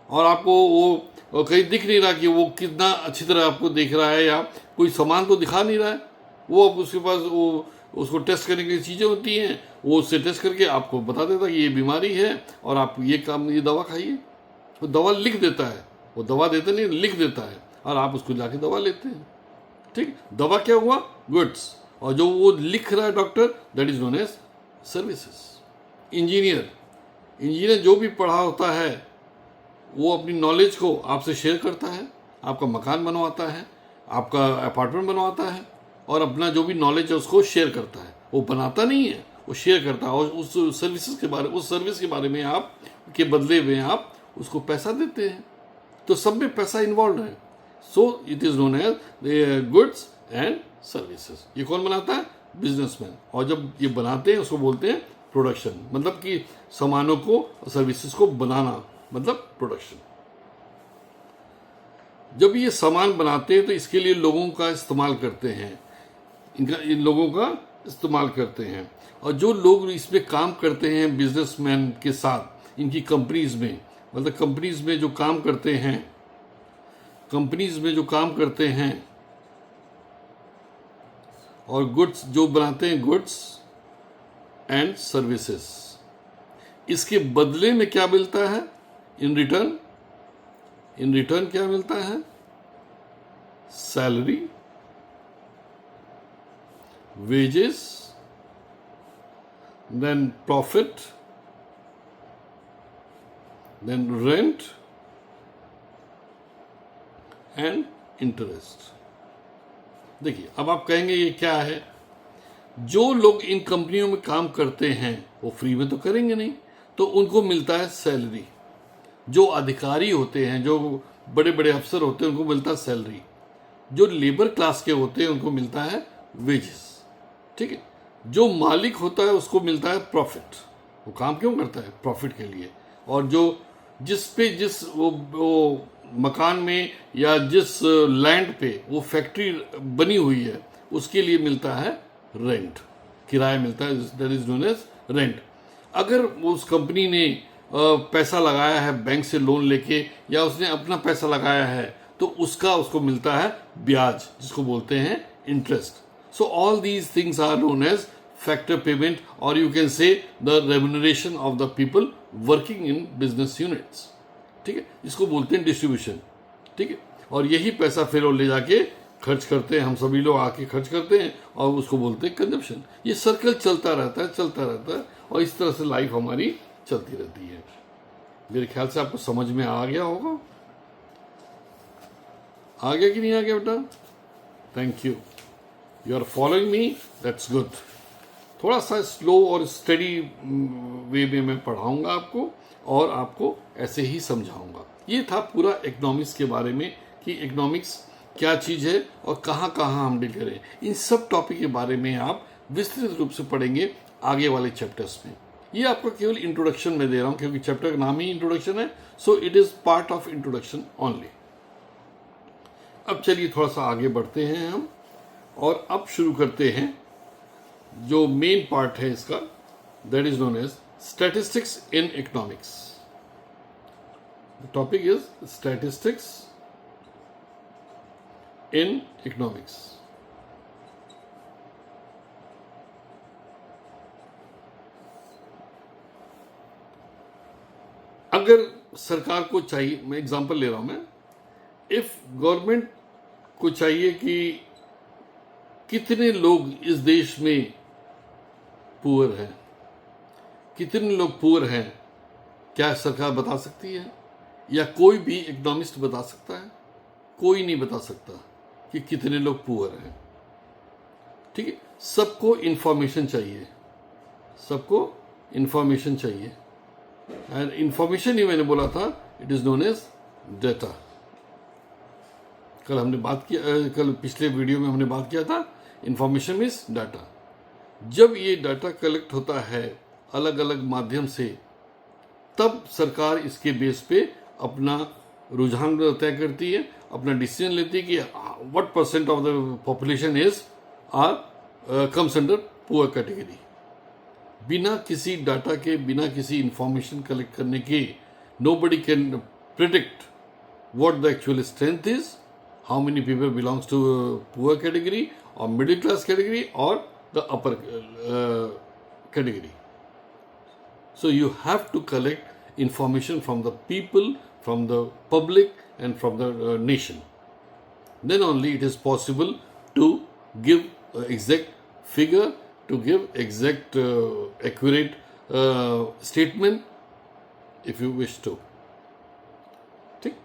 और आपको वो कहीं दिख नहीं रहा कि वो कितना अच्छी तरह आपको देख रहा है, या कोई सामान तो दिखा नहीं रहा है. वो अब उसके पास वो उसको टेस्ट करने की चीज़ें होती हैं, वो उससे टेस्ट करके आपको बता देता है कि ये बीमारी है और आप ये दवा खाइए. वो दवा लिख देता है, वो दवा देता नहीं, लिख देता है, और आप उसको जाके दवा लेते हैं. ठीक, दवा क्या हुआ? गुड्स. और जो वो लिख रहा है doctor, that is known as services. Engineer जो भी पढ़ा होता है, वो अपनी नॉलेज को आपसे शेयर करता है, आपका मकान बनवाता है, आपका अपार्टमेंट बनवाता है, और अपना जो भी नॉलेज है उसको शेयर करता है. वो बनाता नहीं है, वो शेयर करता है. और उस सर्विस के बारे में आप के बदले में आप उसको पैसा देते हैं. तो सब में पैसा इन्वॉल्व है. So it is known as goods and services. ये कौन बनाता है? बिजनेसमैन. और जब ये बनाते हैं उसको बोलते हैं प्रोडक्शन, मतलब कि सामानों को, सर्विसेज को बनाना, मतलब प्रोडक्शन. जब ये सामान बनाते हैं तो इसके लिए लोगों का इस्तेमाल करते हैं, इन लोगों का इस्तेमाल करते हैं. और जो लोग इसमें काम करते हैं बिजनेसमैन के साथ, इनकी कंपनीज में, मतलब कंपनीज में जो काम करते हैं, और गुड्स जो बनाते हैं, गुड्स एंड सर्विसेज, इसके बदले में क्या मिलता है? इन रिटर्न क्या मिलता है? Salary, wages, then profit, then rent and interest. देखिए, अब आप कहेंगे ये क्या है? जो लोग इन कंपनियों में काम करते हैं वो फ्री में तो करेंगे नहीं, तो उनको मिलता है सैलरी. जो अधिकारी होते हैं, जो बड़े बड़े अफसर होते हैं, उनको मिलता है सैलरी. जो लेबर क्लास के होते हैं उनको मिलता है वेजेस. ठीक है. जो मालिक होता है उसको मिलता है प्रॉफिट. वो काम क्यों करता है? प्रॉफिट के लिए. और जिस वो मकान में या जिस लैंड पे वो फैक्ट्री बनी हुई है, उसके लिए मिलता है रेंट, किराया मिलता है, that is known as rent. अगर उस कंपनी ने पैसा लगाया है बैंक से लोन लेके, या उसने अपना पैसा लगाया है, तो उसको मिलता है ब्याज, जिसको बोलते हैं interest. So all these things are known as factor payment, और you can say the remuneration of the people working in business units. ठीक है, इसको बोलते हैं डिस्ट्रीब्यूशन. ठीक है. और यही पैसा फिर वो ले जाके खर्च करते हैं, हम सभी लोग आके खर्च करते हैं, और उसको बोलते हैं कंजप्शन. ये सर्कल चलता रहता है, और इस तरह से लाइफ हमारी चलती रहती है. मेरे ख्याल से आपको समझ में आ गया होगा. आ गया कि नहीं आ गया बेटा? Thank you. You are following me, that's good. थोड़ा सा स्लो और स्टडी वे में मैं पढ़ाऊंगा आपको, और आपको ऐसे ही समझाऊंगा. ये था पूरा इकोनॉमिक्स के बारे में, कि इकोनॉमिक्स क्या चीज़ है और कहाँ कहाँ हम डील करें. इन सब टॉपिक के बारे में आप विस्तृत रूप से पढ़ेंगे आगे वाले चैप्टर्स में. ये आपको केवल इंट्रोडक्शन में दे रहा हूँ, क्योंकि चैप्टर का नाम ही इंट्रोडक्शन है. So it is part of introduction only. अब चलिए थोड़ा सा आगे बढ़ते हैं हम, और अब शुरू करते हैं जो मेन पार्ट है इसका, that is known as statistics in economics. The topic is statistics in economics. अगर सरकार को चाहिए, मैं एग्जांपल ले रहा हूं, मैं इफ गवर्नमेंट को चाहिए कि कितने लोग इस देश में पुअर हैं, कितने लोग पुअर हैं, क्या सरकार बता सकती है? या कोई भी इकोनॉमिस्ट बता सकता है? कोई नहीं बता सकता कि कितने लोग पुअर हैं। ठीक है, सबको इंफॉर्मेशन चाहिए, सबको इंफॉर्मेशन चाहिए। एंड इंफॉर्मेशन ही मैंने बोला था, it is known as data. कल हमने बात किया, कल पिछले वीडियो में हमने बात किया था, इंफॉर्मेशन मीन्स डाटा। जब ये डाटा कलेक्ट होता है अलग अलग माध्यम से, तब सरकार इसके बेस पे अपना रुझान तय करती है, अपना डिसीजन लेती है कि what percent of the population is comes under poor category. बिना किसी डाटा के, बिना किसी इंफॉर्मेशन कलेक्ट करने के, nobody can predict what the actual strength is, how many people belongs to poor category or middle class category or the upper category. So you have to collect information from the people, from the public and from the nation. Then only it is possible to give exact figure, to give exact accurate statement if you wish to. ठीक,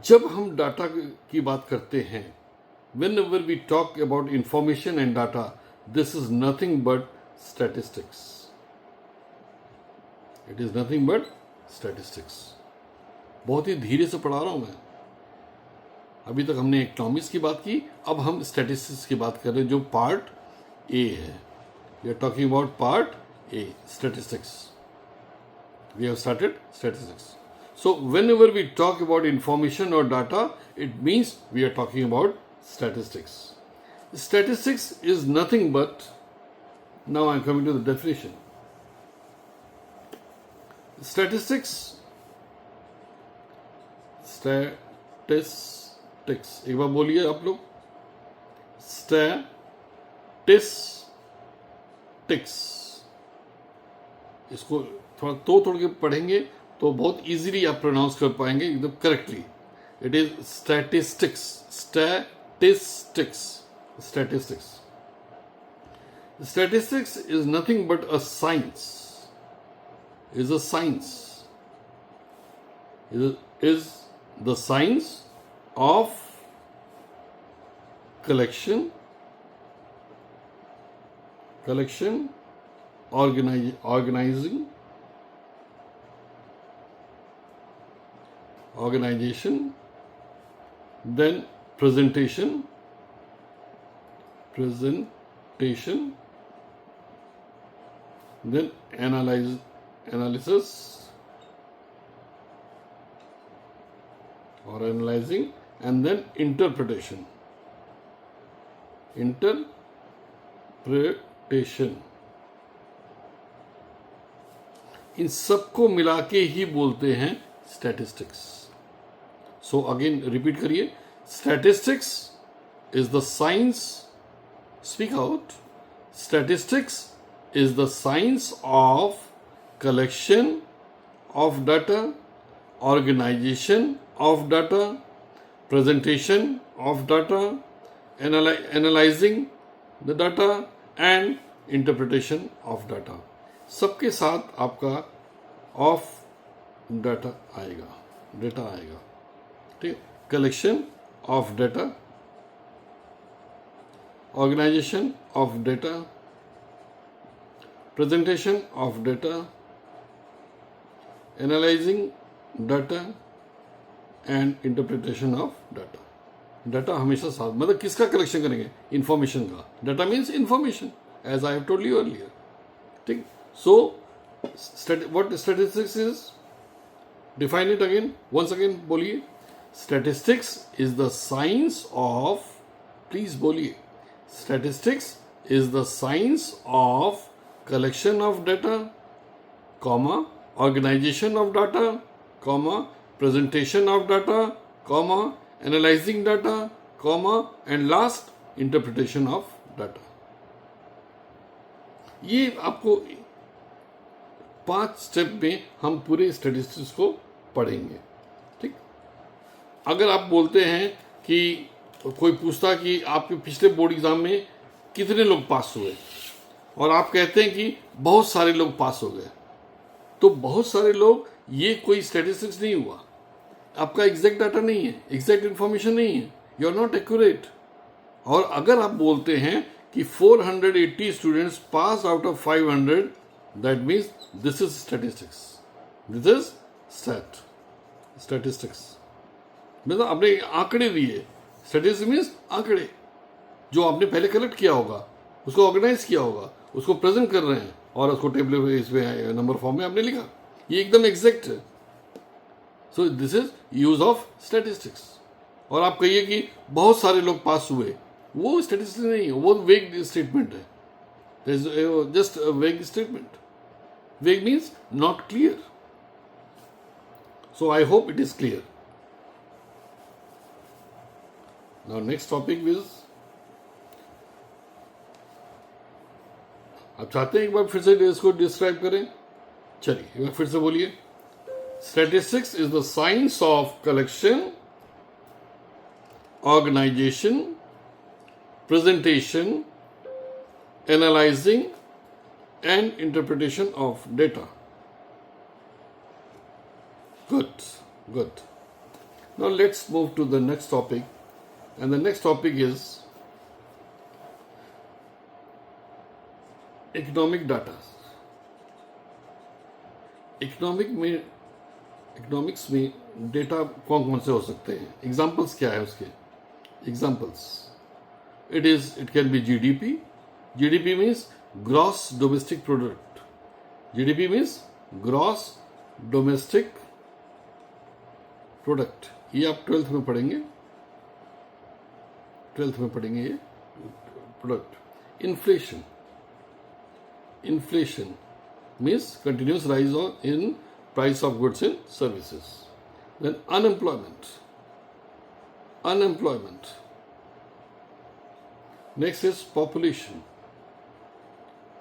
जब हम डाटा की बात करते हैं, whenever we talk about information and data, this is nothing but statistics. It is nothing but statistics. बहुत ही धीरे से पढ़ा रहा हूं मैं। अभी तक हमने इकोनॉमिक्स की बात की, अब हम स्टैटिस्टिक्स की बात कर रहे हैं, जो पार्ट ए है। We are talking about part A, statistics. We have started statistics. So whenever we talk about information और data, it means we are talking about statistics. Statistics is nothing but, now I am coming to the definition. Statistics, एक बार बोलिए आप लोग, स्टैटिस्टिक्स. इसको थोड़ा तोड़ के पढ़ेंगे तो बहुत इजीली आप प्रोनाउंस कर पाएंगे एकदम correctly. It is statistics. Statistics is nothing but a science. Is the science of collection, organization, then presentation, then analysis or analyzing, and then interpretation. इन सबको मिला के ही बोलते हैं स्टैटिस्टिक्स. सो अगेन रिपीट करिए. Statistics is the science, speak out. Statistics is the science of collection of data, organization of data, presentation of data, analyzing the data and interpretation of data. सबके साथ आपका of data आएगा, ठीक. collection of data, organization of data, presentation of data, analyzing data and interpretation of data. Data हमेशा साथ, मतलब किसका कलेक्शन करेंगे? इंफॉर्मेशन का. Data means information, as I have told you earlier. ठीक. So what statistics is? Define it again, once again बोलिए. Statistics is the science of, please बोलिए. Statistics is the science of collection of data, comma, organization of data, comma, presentation of data, comma, analyzing data, comma, and last, interpretation of data. ये आपको 5 स्टेप में हम पूरे स्टैटिस्टिक्स को पढ़ेंगे। ठीक, अगर आप बोलते हैं कि कोई पूछता कि आपके पिछले बोर्ड एग्जाम में कितने लोग पास हुए और आप कहते हैं कि बहुत सारे लोग पास हो गए, तो बहुत सारे लोग ये कोई स्टैटिस्टिक्स नहीं हुआ, आपका एग्जैक्ट डाटा नहीं है, एग्जैक्ट इंफॉर्मेशन नहीं है, यू आर नॉट एक्यूरेट। और अगर आप बोलते हैं कि 480 students pass out of 500, that means this is statistics, this is statistics. मतलब आपने आंकड़े दिए, स्टैटिस्टिक्स मीन्स आंकड़े जो आपने पहले कलेक्ट किया होगा, उसको ऑर्गेनाइज किया होगा, उसको प्रेजेंट कर रहे हैं और उसको टेबल इसमें नंबर फॉर्म में आपने लिखा, ये एकदम एग्जैक्ट है। So this is use of statistics. और आप कहिए कि बहुत सारे लोग पास हुए, वो स्टैटिस्टिक्स नहीं है, वो वेग स्टेटमेंट है, जस्ट वेग स्टेटमेंट। वेग means not clear. So I hope it is clear. Now next topic is, आप चाहते हैं एक बार फिर से इसको डिस्क्राइब करें? चलिए एक बार फिर से बोलिए। Statistics is the science of collection, organization, presentation, analyzing, and interpretation of data. Good, good. Now let's move to the next topic, and the next topic is economic data. Economics में डेटा कौन कौन से हो सकते हैं? एग्जाम्पल्स क्या है उसके? Examples. It can be GDP. GDP means gross domestic product. GDP means gross domestic product. ये आप 12th में पढ़ेंगे, 12th में पढ़ेंगे ये product. Inflation, inflation means continuous rise in price of goods and services. Then unemployment. Unemployment. Next is population.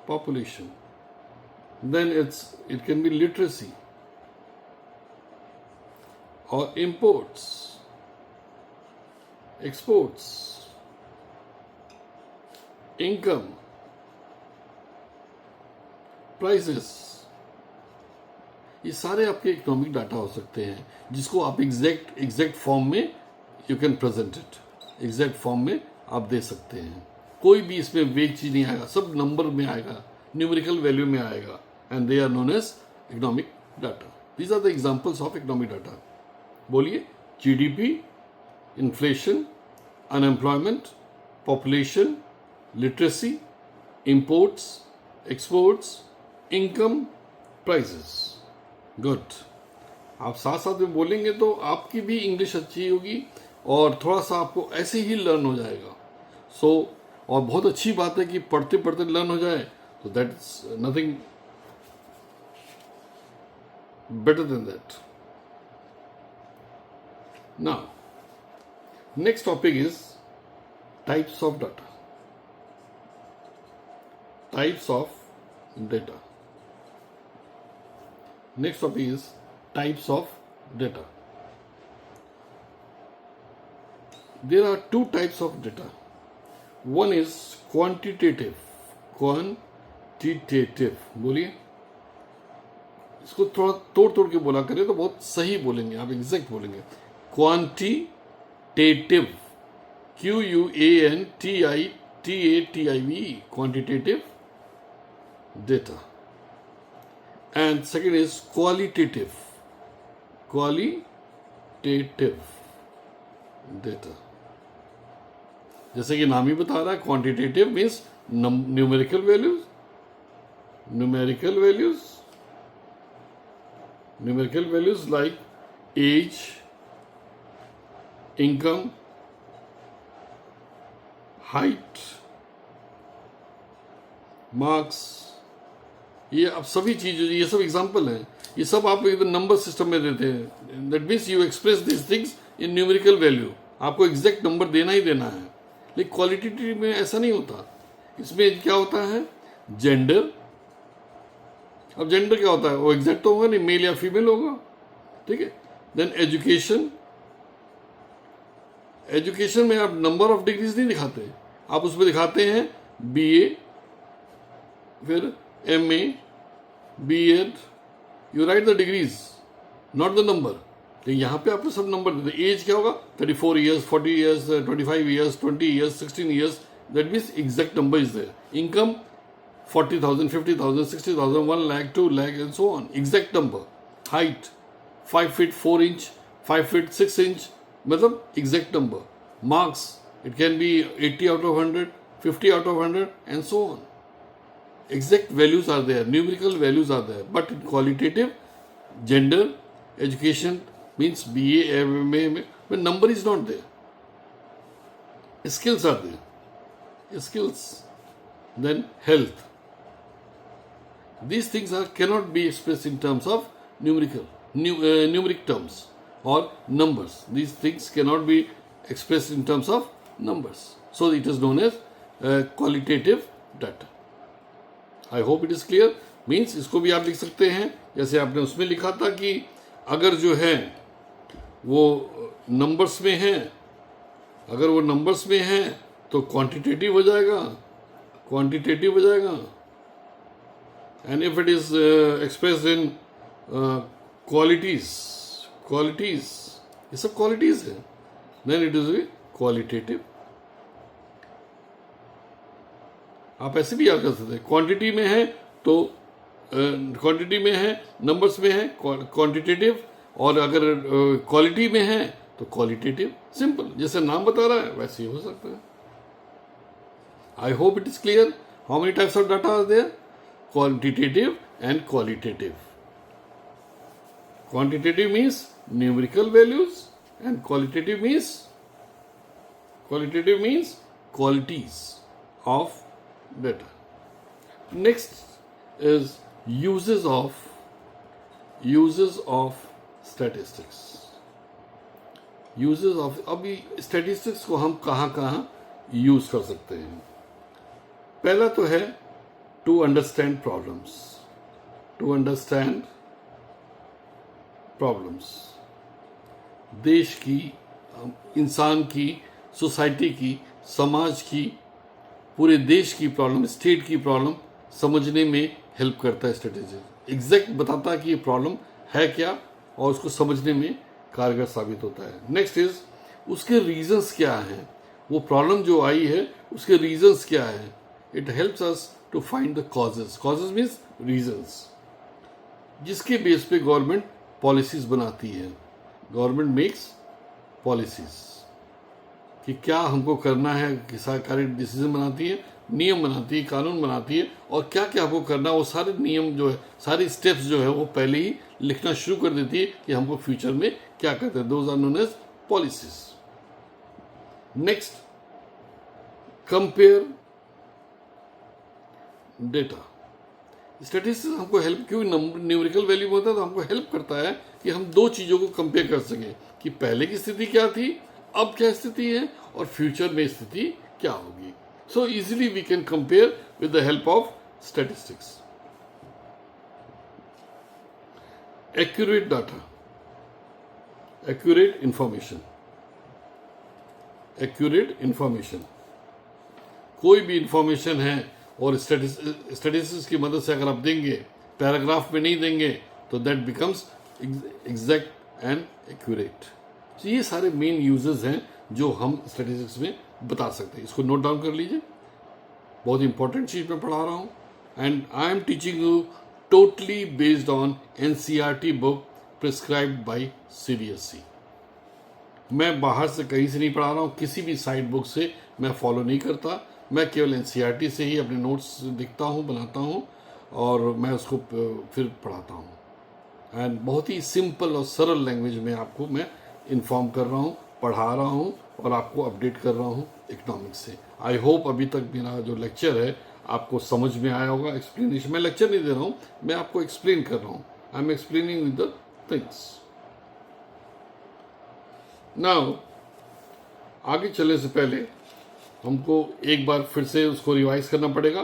Population. Then it can be literacy or imports, exports, income, prices. ये सारे आपके इकोनॉमिक डाटा हो सकते हैं जिसको आप एग्जैक्ट फॉर्म में you can present it, exact form में आप दे सकते हैं। कोई भी इसमें वेग चीज नहीं आएगा, सब नंबर में आएगा, न्यूमेरिकल वैल्यू में आएगा, and they are known as economic data. These are the examples of economic data. बोलिए। GDP, inflation, unemployment, population, literacy, imports, exports, income, prices. Good. आप साथ साथ में बोलेंगे तो आपकी भी इंग्लिश अच्छी होगी और थोड़ा सा आपको ऐसे ही लर्न हो जाएगा। और बहुत अच्छी बात है कि पढ़ते पढ़ते लर्न हो जाए, तो that is nothing better than that. Now next topic is types of data. Types of data. Next topic is types of data. There are two types of data. One is quantitative. Quantitative. बोलिए। इसको थोड़ा तोड़ के बोला करें तो बहुत सही बोलेंगे, आप एग्जैक्ट बोलेंगे। Quantitative. QUANTITATIVE. Quantitative data. And second is qualitative. Qualitative data. जैसे कि नाम ही बता रहा है, quantitative means numerical values, numerical values like age, income, height, marks. ये अब सभी चीजें, ये सब एग्जाम्पल हैं, ये सब आप नंबर सिस्टम में देते हैं। That means you express this things in numerical value. आपको एग्जैक्ट नंबर देना ही देना है, लेकिन क्वालिटेटिव में ऐसा नहीं होता। इसमें क्या होता है, जेंडर, अब जेंडर क्या होता है, वो एग्जैक्ट तो होगा नहीं, मेल या फीमेल होगा, ठीक है। देन एजुकेशन, एजुकेशन में आप नंबर ऑफ डिग्रीज नहीं दिखाते, आप उसमें दिखाते हैं बीए, फिर MA, BEd, you write the degrees not the number. तो यहाँ पे आपको सब नंबर देते। एज क्या होगा, 34 years, 40 years, 25 years, 20 years, 16 years, that means exact number is there. Income 40,000, 50,000, 60,000, 1 lakh, 2 lakh and so on, exact number। height 5 feet 4 inch, 5 feet 6 inch, मतलब exact number। marks, it can be 80 out of 100, 50 out of 100 and so on। exact values are there, numerical values are there, but in qualitative, gender, education means BA, MA, but number is not there, skills are there, skills, then health, these things cannot be expressed in terms of numeric terms or numbers. These things cannot be expressed in terms of numbers, so it is known as qualitative data। I hope it is clear। means इसको भी आप लिख सकते हैं जैसे आपने उसमें लिखा था कि अगर जो है वो नंबर्स में है, अगर वो नंबर्स में है तो क्वांटिटेटिव हो जाएगा, क्वांटिटेटिव हो जाएगा। and if it is expressed in qualities, ये सब qualities है, then it is qualitative। आप ऐसे भी याद कर सकते हैं, क्वांटिटी में है तो क्वांटिटी में है, नंबर्स में है क्वांटिटेटिव, और अगर क्वालिटी में है तो क्वालिटेटिव। सिंपल, जैसे नाम बता रहा है वैसे ही हो सकता है। I hope it is clear. How many types of data are there? Quantitative and qualitative। Quantitative means numerical values and qualitative means qualities of data। Next is uses of statistics। uses of, अभी statistics को हम कहाँ यूज कर सकते हैं? पहला तो है to understand problems, देश की, इंसान की, सोसाइटी की, समाज की, पूरे देश की प्रॉब्लम, स्टेट की प्रॉब्लम समझने में हेल्प करता है स्ट्रेटेजी। एग्जैक्ट बताता है कि ये प्रॉब्लम है क्या और उसको समझने में कारगर साबित होता है। नेक्स्ट इज उसके रीजंस क्या हैं, वो प्रॉब्लम जो आई है उसके रीजंस क्या है। It helps us to find the causes। causes means reasons, जिसके बेस पे गवर्नमेंट पॉलिसीज बनाती है। गवर्नमेंट मेक्स पॉलिसीज कि क्या हमको करना है, कि सरकारी डिसीजन बनाती है, नियम बनाती है, कानून बनाती है, और क्या क्या हमको करना है वो सारे नियम जो है, सारी स्टेप्स जो है वो पहले ही लिखना शुरू कर देती है कि हमको फ्यूचर में क्या करते हैं। Those are known as policies. Next, compare data. Statistics हमको हेल्प, क्यों न्यूमेरिकल वैल्यू होता है तो हमको हेल्प करता है कि हम दो चीज़ों को कंपेयर कर सकें कि पहले की स्थिति क्या थी, अब क्या स्थिति है, और फ्यूचर में स्थिति क्या होगी। So easily we can compare with the help of statistics. Accurate data, accurate information, accurate information, कोई भी इंफॉर्मेशन है और स्टैटिस्टिक्स की मदद से अगर आप देंगे, पैराग्राफ में नहीं देंगे, तो that becomes exact and accurate. तो ये सारे मेन यूजेस हैं जो हम स्टैटिस्टिक्स में बता सकते हैं। इसको नोट डाउन कर लीजिए, बहुत इंपॉर्टेंट चीज मैं पढ़ा रहा हूँ। And I am teaching you totally based on NCERT book prescribed bye CBSE. मैं बाहर से कहीं से नहीं पढ़ा रहा हूँ, किसी भी साइड बुक से मैं फॉलो नहीं करता। मैं केवल एनसीईआरटी से ही अपने नोट्स लिखता हूँ, बनाता हूँ, और मैं उसको फिर पढ़ाता हूँ। एंड बहुत ही सिंपल और सरल लैंग्वेज में आपको मैं इन्फॉर्म कर रहा हूँ, पढ़ा रहा हूँ, और आपको अपडेट कर रहा हूँ इकोनॉमिक्स से। आई होप अभी तक मेरा जो लेक्चर है आपको समझ में आया होगा। एक्सप्लेनेशन, मैं लेक्चर नहीं दे रहा हूँ, मैं आपको एक्सप्लेन कर रहा हूँ। I am explaining with the things. Now आगे चलने से पहले हमको एक बार फिर से उसको रिवाइज करना पड़ेगा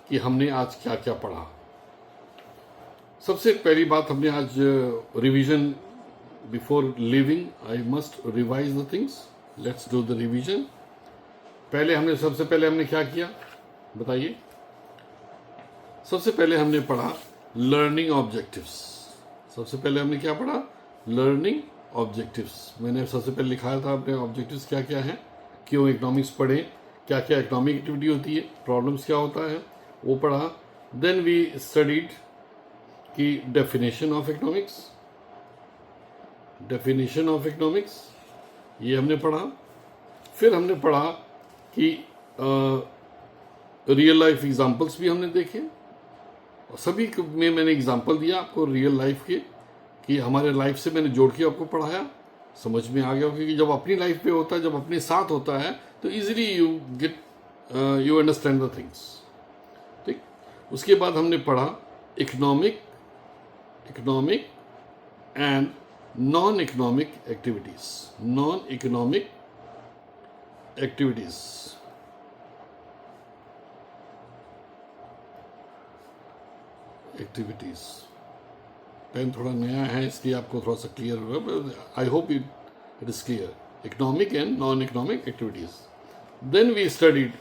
कि हमने आज क्या क्या पढ़ा। सबसे पहली बात हमने आज revision before living I must revise the things, let's do the revision. सबसे पहले हमने क्या किया बताइए। सबसे पहले हमने पढ़ा लर्निंग ऑब्जेक्टिव्स। सबसे पहले हमने क्या पढ़ा? Learning objectives. मैंने सबसे पहले लिखाया था अपने ऑब्जेक्टिव्स क्या क्या हैं, क्यों इकोनॉमिक्स पढ़ें, क्या क्या इकोनॉमिक एक्टिविटी होती है, प्रॉब्लम्स क्या होता है, वो पढ़ा। देन वी स्टडीड की definition of economics, definition of economics ये हमने पढ़ा। फिर हमने पढ़ा कि रियल लाइफ एग्जांपल्स भी हमने देखे, और सभी में मैंने एग्जांपल दिया आपको रियल लाइफ के, कि हमारे लाइफ से मैंने जोड़ के आपको पढ़ाया, समझ में आ गया। क्योंकि जब अपनी लाइफ पे होता है, जब अपने साथ होता है, तो easily you understand the things. ठीक, उसके बाद हमने पढ़ा economic and non economic activities. Non economic activities, pen थोड़ा नया है इसलिए आपको थोड़ा सा क्लियर होगा। I hope it is clear. Economic and non economic activities. Then we studied,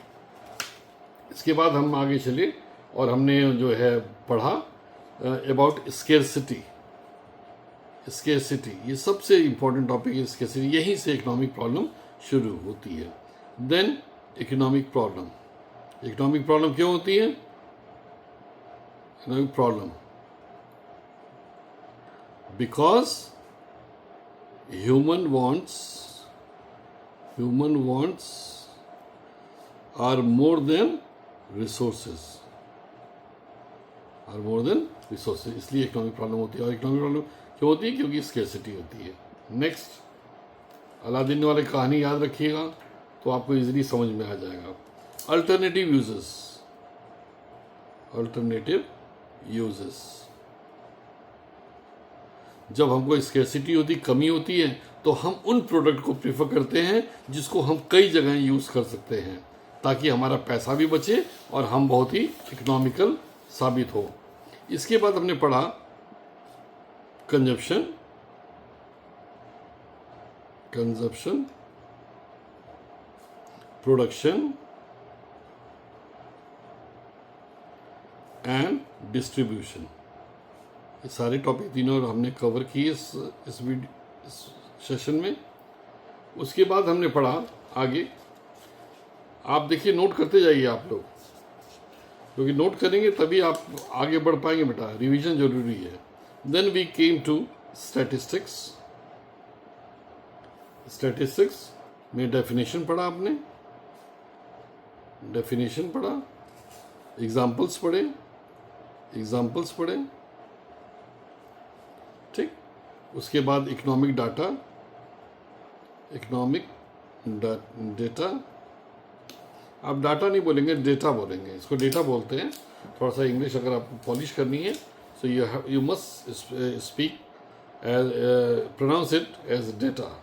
इसके बाद हम आगे चले और हमने जो है पढ़ा अबाउट स्केर्सिटी। स्केर्सिटी ये सबसे इंपॉर्टेंट टॉपिक है, स्केर्सिटी। यहीं से इकोनॉमिक प्रॉब्लम शुरू होती है। Then economic problem. Economic problem क्यों होती है? Economic problem because human wants are more than resources, इसलिए इकोनॉमिक प्रॉब्लम होती है। और इकोनॉमिक प्रॉब्लम क्यों होती है? क्योंकि स्केर्सिटी होती है। नेक्स्ट, अलादीन वाली कहानी याद रखिएगा तो आपको इजीली समझ में आ जाएगा। Alternative uses. जब हमको स्केर्सिटी होती, कमी होती है, तो हम उन प्रोडक्ट को प्रेफर करते हैं जिसको हम कई जगह यूज कर सकते हैं, ताकि हमारा पैसा भी बचे और हम बहुत ही इकोनॉमिकल साबित हो। इसके बाद हमने पढ़ा कंजप्शन, प्रोडक्शन एंड डिस्ट्रीब्यूशन। ये सारे टॉपिक तीनों हमने कवर किए इस सेशन में। उसके बाद हमने पढ़ा आगे, आप देखिए नोट करते जाइए आप लोग, क्योंकि नोट करेंगे तभी आप आगे बढ़ पाएंगे बेटा, रिवीजन जरूरी है। Then we came to statistics. Statistics में डेफिनेशन पढ़ा आपने, डेफिनेशन पढ़ा, एग्जाम्पल्स पढ़े, ठीक। उसके बाद इकोनॉमिक डाटा, आप डाटा नहीं बोलेंगे, डेटा बोलेंगे, इसको डेटा बोलते हैं। थोड़ा सा इंग्लिश अगर आपको पॉलिश करनी है, so you must speak as, pronounce it as data.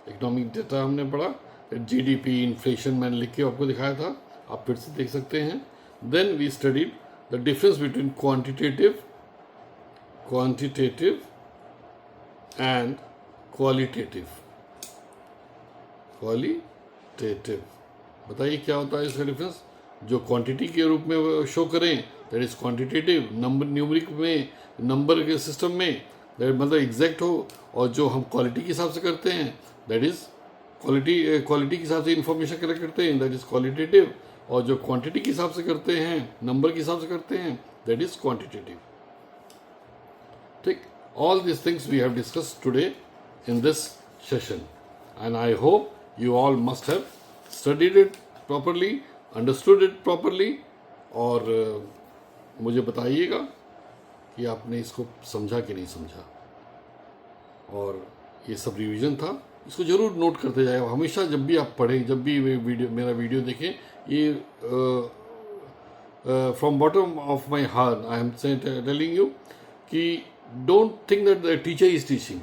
Economic data हमने पढ़ा, जीडीपी, इन्फ्लेशन मैंने लिख के आपको दिखाया था, आप फिर से देख सकते हैं। Then we studied the difference between quantitative and qualitative. बताइए क्या होता है इसका डिफरेंस? जो क्वांटिटी के रूप में शो करें that is quantitative, number numeric में, नंबर के सिस्टम में मतलब एग्जैक्ट हो, और जो हम क्वालिटी के हिसाब से करते हैं दैट इज क्वालिटी के हिसाब से इंफॉर्मेशन कलेक्ट करते हैं दैट इज क्वालिटेटिव, और जो क्वांटिटी के हिसाब से करते हैं, नंबर के हिसाब से करते हैं दैट इज क्वांटिटेटिव। ठीक, all these things we have discussed today in this session, and I hope you all must have studied it properly, understood it properly, और मुझे बताइएगा कि आपने इसको समझा कि नहीं समझा। और ये सब रिवीजन था, इसको जरूर नोट करते जाए हमेशा, जब भी आप पढ़ें, जब भी मेरा वीडियो देखें। ये from bottom of my heart I am telling you कि don't think that the teacher is teaching.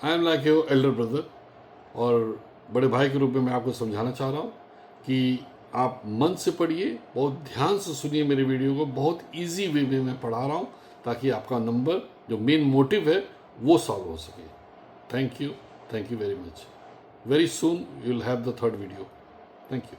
I am like your elder brother, और बड़े भाई के रूप में मैं आपको समझाना चाह रहा हूँ कि आप मन से पढ़िए, बहुत ध्यान से सुनिए मेरे वीडियो को, बहुत इजी वे में मैं पढ़ा रहा हूँ, ताकि आपका नंबर जो मेन मोटिव है वो सॉल्व हो सके. Thank you very much. Very soon you will have the third video. Thank you.